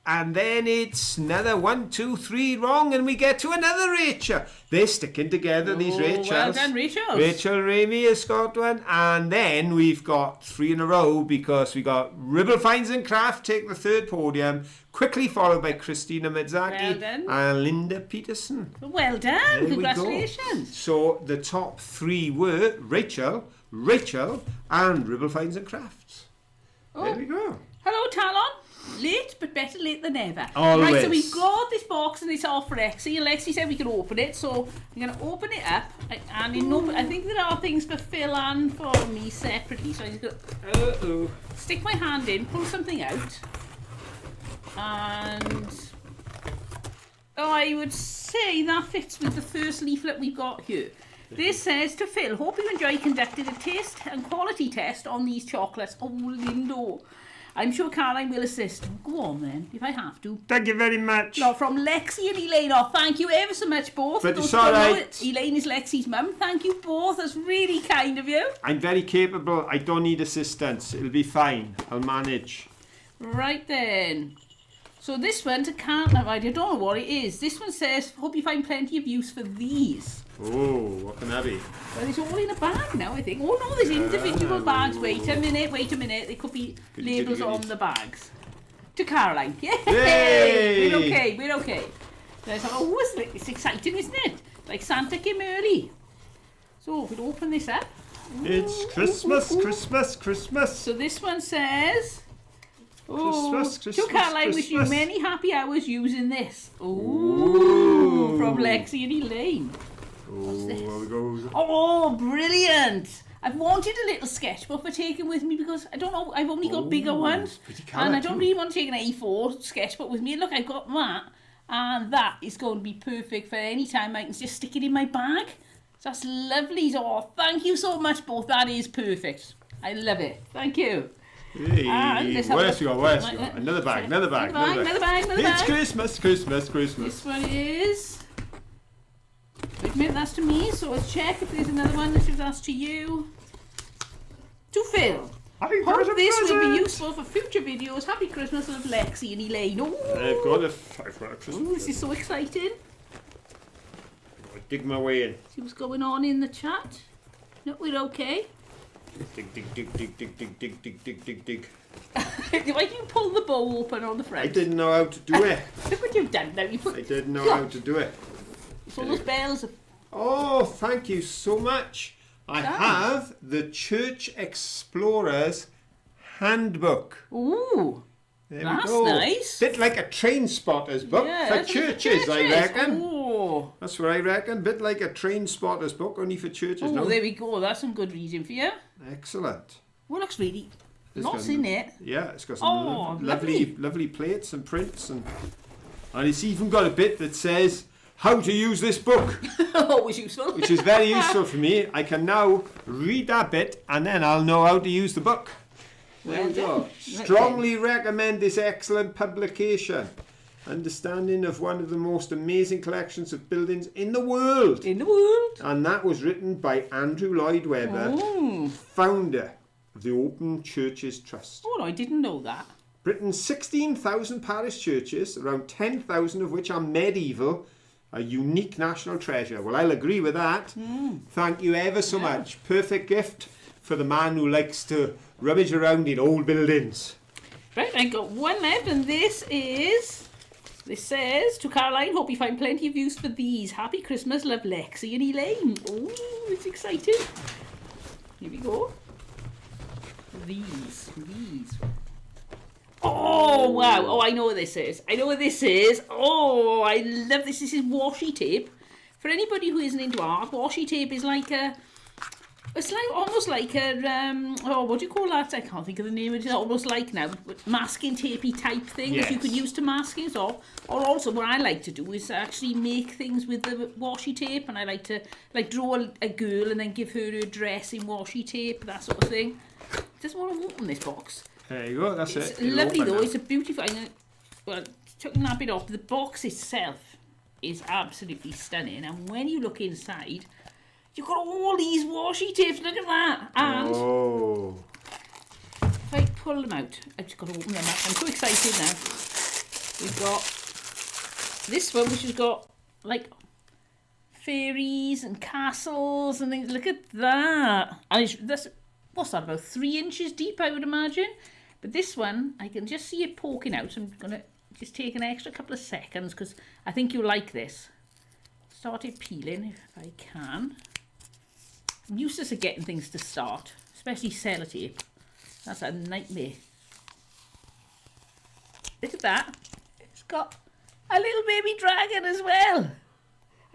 And then it's another 1, 2, 3 wrong, and we get to another Rachel. They're sticking together, these Rachels. Well done, Rachel. Rachel Ramey has got one, and then we've got 3 in a row because we got Ribble Finds and Craft take the third podium, quickly followed by Christina Midzaki Well done. and Linda Peterson. Well done. There we go. Congratulations. So the top 3 were Rachel, and Ribble Finds and Crafts. Oh. There we go. Hello, Talon. Late, but better late than never. Always. Right, so we've got this box and it's all for Lexi, and Lexi said we could open it, so I'm going to open it up. And I think there are things for Phil and for me separately, so I'm just going to stick my hand in, pull something out, and I would say that fits with the first leaflet we've got here. This says to Phil, hope you enjoy conducting a taste and quality test on these chocolates. Oh, Lindo. I'm sure Caroline will assist. Go on then, if I have to. Thank you very much. No, from Lexi and Elaine. Oh, thank you ever so much, both. But Those it's who don't all know right. it, Elaine is Lexi's mum. Thank you both. That's really kind of you. I'm very capable. I don't need assistance. It'll be fine. I'll manage. Right then. So this one, I can't have idea. I don't know what it is. This one says, hope you find plenty of use for these. Oh, what can that be? Well, it's all in a bag now, I think. Oh, no, there's individual bags. Wait a minute. There could be labels on the bags. To Caroline. Yay! Yay! We're okay. It's exciting, isn't it? Like Santa came early. So, if we open this up. It's Christmas, Christmas, Christmas. So this one says... Christmas, to Christmas, Caroline, wish you Christmas. many happy hours using this. Ooh. From Lexi and Elaine. Oh, there we go. Oh, brilliant! I've wanted a little sketchbook for taking with me because I don't know, I've only got bigger ones. pretty colour And I don't too. really want to take an A4 sketchbook with me. Look, I've got that. And that is going to be perfect for any time I can just stick it in my bag. So that's lovely. So, oh, thank you so much, both. That is perfect. I love it. Thank you. Hey, And let's have a what else you got? look. What else you got? Another bag, another bag, Another bag. It's Christmas, Christmas, Christmas. This one is... Wait a minute, that's to me, so let's check if there's another one. That's to you. To Phil. Happy Hope Christmas this will be present. useful for future videos. Happy Christmas of Lexi and Elaine. I've got a Christmas. Ooh, this is so exciting. I dig my way in. See what's going on in the chat. No, we're okay. Dig, dig, dig, dig, dig, dig, dig, dig, dig, dig, dig. Why do you pull the bow open on the front? I didn't know how to do it. Look what you've done now. You I put didn't know how to do it. all those bells. Oh, thank you so much. I Ah. have the Church Explorer's Handbook. Ooh. There That's we go. nice. Bit like a train spotter's book Yeah, for that's what the churches, I church is. reckon. Oh. That's what I reckon. Bit like a train spotter's book, only for churches. Oh, no? there we go. That's some good reading for you. Excellent. Well, looks really It's lots got- in it. Yeah, it's got some Oh, lovely, lovely plates and prints, and it's even got a bit that says how to use this book, Always useful. which is very useful for me. I can now read that bit, and then I'll know how to use the book. There Well we go. done. Right Strongly recommend this excellent publication. Understanding of one of the most amazing collections of buildings in the world. In the world. And that was written by Andrew Lloyd Webber, Oh. founder of the Open Churches Trust. Oh, no, I didn't know that. Britain's 16,000 parish churches, around 10,000 of which are medieval, a unique national treasure. Well, I'll agree with that. Thank you ever so much. Perfect gift for the man who likes to rummage around in old buildings. Right, I got one left, and this is This says, to Caroline, hope you find plenty of use for these. Happy Christmas, love Lexi and Elaine. Oh, it's exciting. Here we go. These. Oh, wow. Oh, I know what this is. Oh, I love this. This is washi tape. For anybody who isn't into art, washi tape is like it's like almost like a, what do you call that? I can't think of the name. It's almost like now, masking tapey type thing that you could use to mask things. Or also what I like to do is actually make things with the washi tape, and I like to draw a girl and then give her a dress in washi tape, that sort of thing. Just want to open this box. There you go, that's It's it. lovely though, it's a beautiful, well, taking that bit off, the box itself is absolutely stunning, and when you look inside, you've got all these washi tapes, look at that, and if I pull them out, I've just got to open them up, I'm so excited now. We've got this one which has got like fairies and castles and things, look at that, and that's, what's that, about 3 inches deep I would imagine, but this one, I can just see it poking out, so I'm going to just take an extra couple of seconds because I think you'll like this. Start it peeling if I can. I'm useless at getting things to start, especially sellotape. That's a nightmare. Look at that. It's got a little baby dragon as well.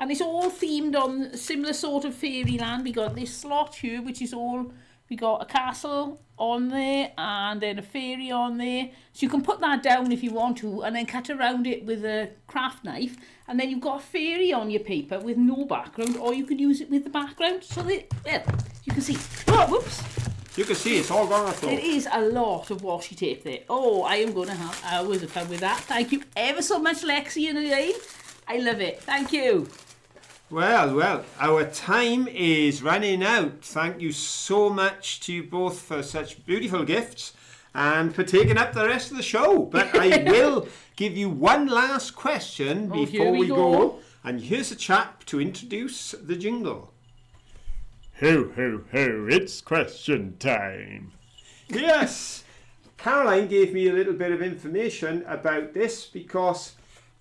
And it's all themed on similar sort of fairyland. We got this slot here, which is all, we got a castle on there and then a fairy on there. So you can put that down if you want to and then cut around it with a craft knife. And then you've got a fairy on your paper with no background, or you can use it with the background. So that, well, you can see. Oh, whoops. You can see it's all gone off. It is a lot of washi tape there. Oh, I am going to have hours of fun with that. Thank you ever so much, Lexi and Elaine. I love it. Thank you. Well, our time is running out. Thank you so much to you both for such beautiful gifts and for taking up the rest of the show. But I will give you one last question before we go. And here's a chap to introduce the jingle. Ho, ho, ho, it's question time. Yes, Caroline gave me a little bit of information about this because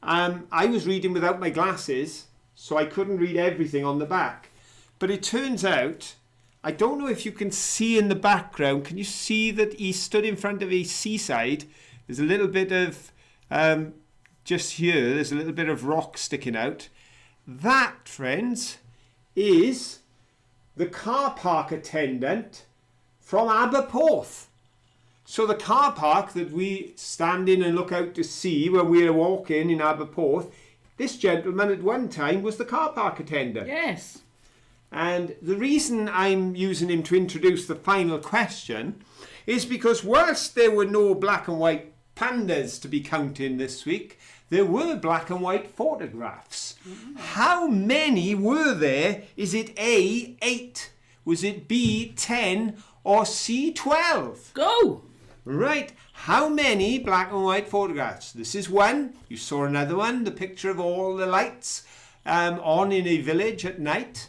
I was reading without my glasses, so I couldn't read everything on the back. But it turns out, I don't know if you can see in the background, can you see that he stood in front of a seaside? There's a little bit of, just here, there's a little bit of rock sticking out. That, friends, is the car park attendant from Aberporth. So the car park that we stand in and look out to see when we're walking in Aberporth, this gentleman at one time was the car park attendant. Yes. And the reason I'm using him to introduce the final question is because whilst there were no black and white pandas to be counting this week, there were black and white photographs. How many were there? Is it A, 8? Was it B, 10? Or C, 12? Go. Right. How many black and white photographs? This is one. You saw another one, the picture of all the lights on in a village at night.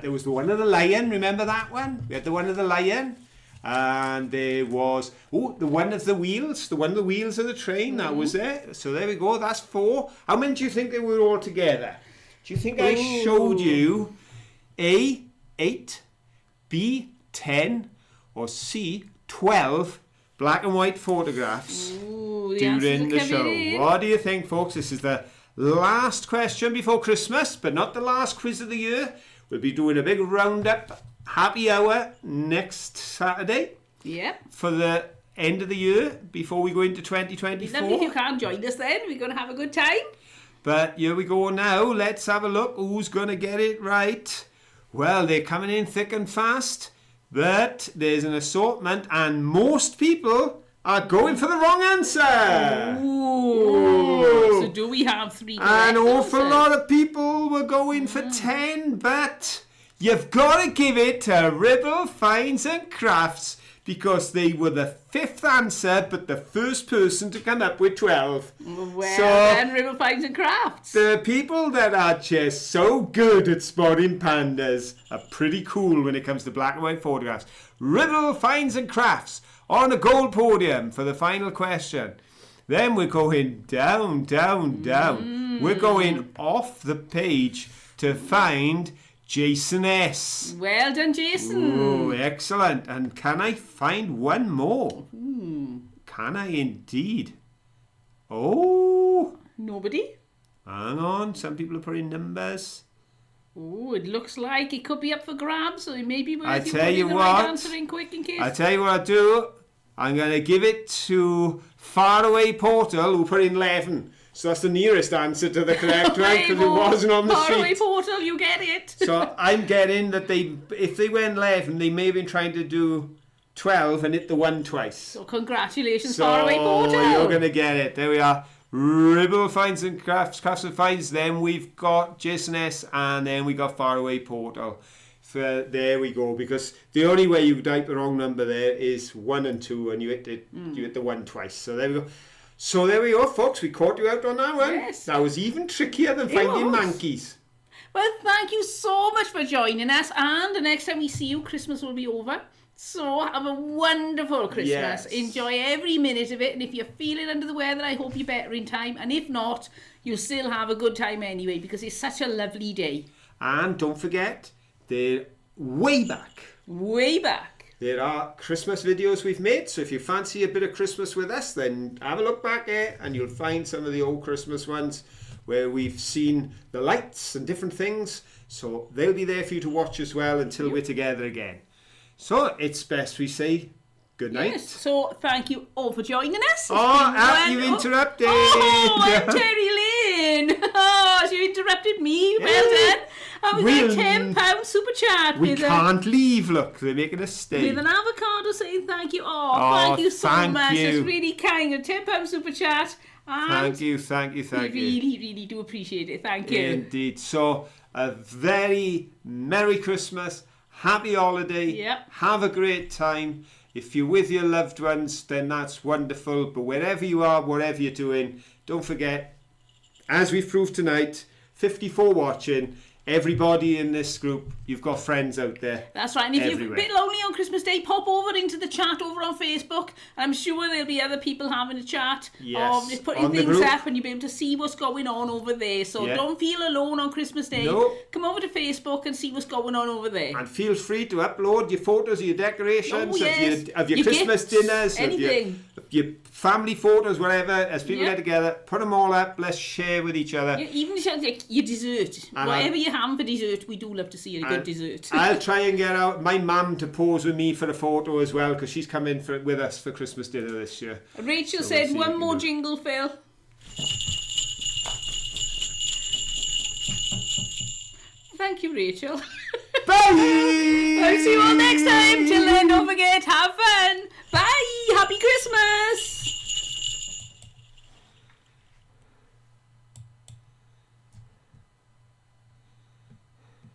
There was the one of the lion, remember that one? We had the one of the lion. And there was, the one of the wheels of the train, that was there. So there we go, that's 4. How many do you think they were all together? Do you think I showed you A, 8, B, 10, or C, 12 black and white photographs during the show? What do you think, folks? This is the last question before Christmas, but not the last quiz of the year. We'll be doing a big roundup happy hour next Saturday. Yep. For the end of the year before we go into 2024. Lovely if you can join us then. We're going to have a good time. But here we go now. Let's have a look. Who's going to get it right? Well, they're coming in thick and fast. But there's an assortment and most people are going for the wrong answer. Ooh. So do we have 3 correct An awful answers? lot of people were going for 10, but you've got to give it to Ribble Finds and Crafts because they were the 5th answer, but the first person to come up with 12. Well, so, then Ribble Finds and Crafts. The people that are just so good at spotting pandas are pretty cool when it comes to black and white photographs. Ribble Finds and Crafts on a gold podium for the final question. Then we're going down, down, down. We're going off the page to find Jason S. Well done, Jason. Oh, excellent. And can I find one more? Can I indeed? Oh, Nobody? hang on. Some people are putting numbers. Oh, it looks like it could be up for grabs, so it may be I worth you tell putting you the right what. answer in quick in case. I tell you what I'll do. I'm going to give it to Faraway Portal, who put in 11. So that's the nearest answer to the correct one, because it wasn't on the Faraway sheet. Portal, you get it. So I'm getting that if they went 11, they may have been trying to do 12 and hit the 1 twice. So congratulations, So Faraway Portal. you're going to get it. There we are. Ribble Finds and Crafts and Finds. Then we've got Jason S. And then we got Faraway Portal. There we go. Because the only way you type the wrong number there is 1 and 2, and you hit the 1 twice. So there we go. So there we go, folks. We caught you out on that one. Yes. That was even trickier than finding was. monkeys. Well, thank you so much for joining us. And the next time we see you, Christmas will be over. So have a wonderful Christmas. Yes. Enjoy every minute of it. And if you're feeling under the weather, I hope you're better in time. And if not, you'll still have a good time anyway, because it's such a lovely day. And don't forget, they're way back. Way back. There are Christmas videos we've made, so if you fancy a bit of Christmas with us, then have a look back there and you'll find some of the old Christmas ones where we've seen the lights and different things. So they'll be there for you to watch as well until we're together again. So it's best we say good night. Yes. So thank you all for joining us. It's Oh, been you one- interrupted. Oh, I'm Terry Lynn. Oh, she interrupted me. Well Yeah. done. And we We'll- got a £10 super chat We with can't leave, look, they're making us stay. with an avocado saying thank you. Oh, Oh, thank you so thank much. you. It's really kind. A £10 super chat. And Thank you. we really, really do appreciate it. Thank you. Indeed. So, a very Merry Christmas, Happy Holiday, Yep. have a great time. If you're with your loved ones, then that's wonderful. But wherever you are, whatever you're doing, don't forget, as we've proved tonight, 54 watching, everybody in this group, you've got friends out there. That's right. And if you're Everywhere. a bit lonely on Christmas Day, pop over into the chat over on Facebook. I'm sure there'll be other people having a chat. Yes, Of just putting on the things group. up and you'll be able to see what's going on over there. So Yeah. don't feel alone on Christmas Day. No. Come over to Facebook and see what's going on over there. And feel free to upload your photos of your decorations, Oh, yes. of your Your Christmas gifts, dinners, anything. of your family photos, whatever. As people Yeah. get together, put them all up. Let's share with each other. Even like your dessert. And Whatever you're having for dessert, we do love to see a good And dessert. I'll try and get out my mum to pose with me for a photo as well, because she's coming with us for Christmas dinner this year. Rachel So said, we'll see one what we more do. jingle, Phil. Thank you, Rachel. Bye! I'll see you all next time. Till then, don't forget, have fun.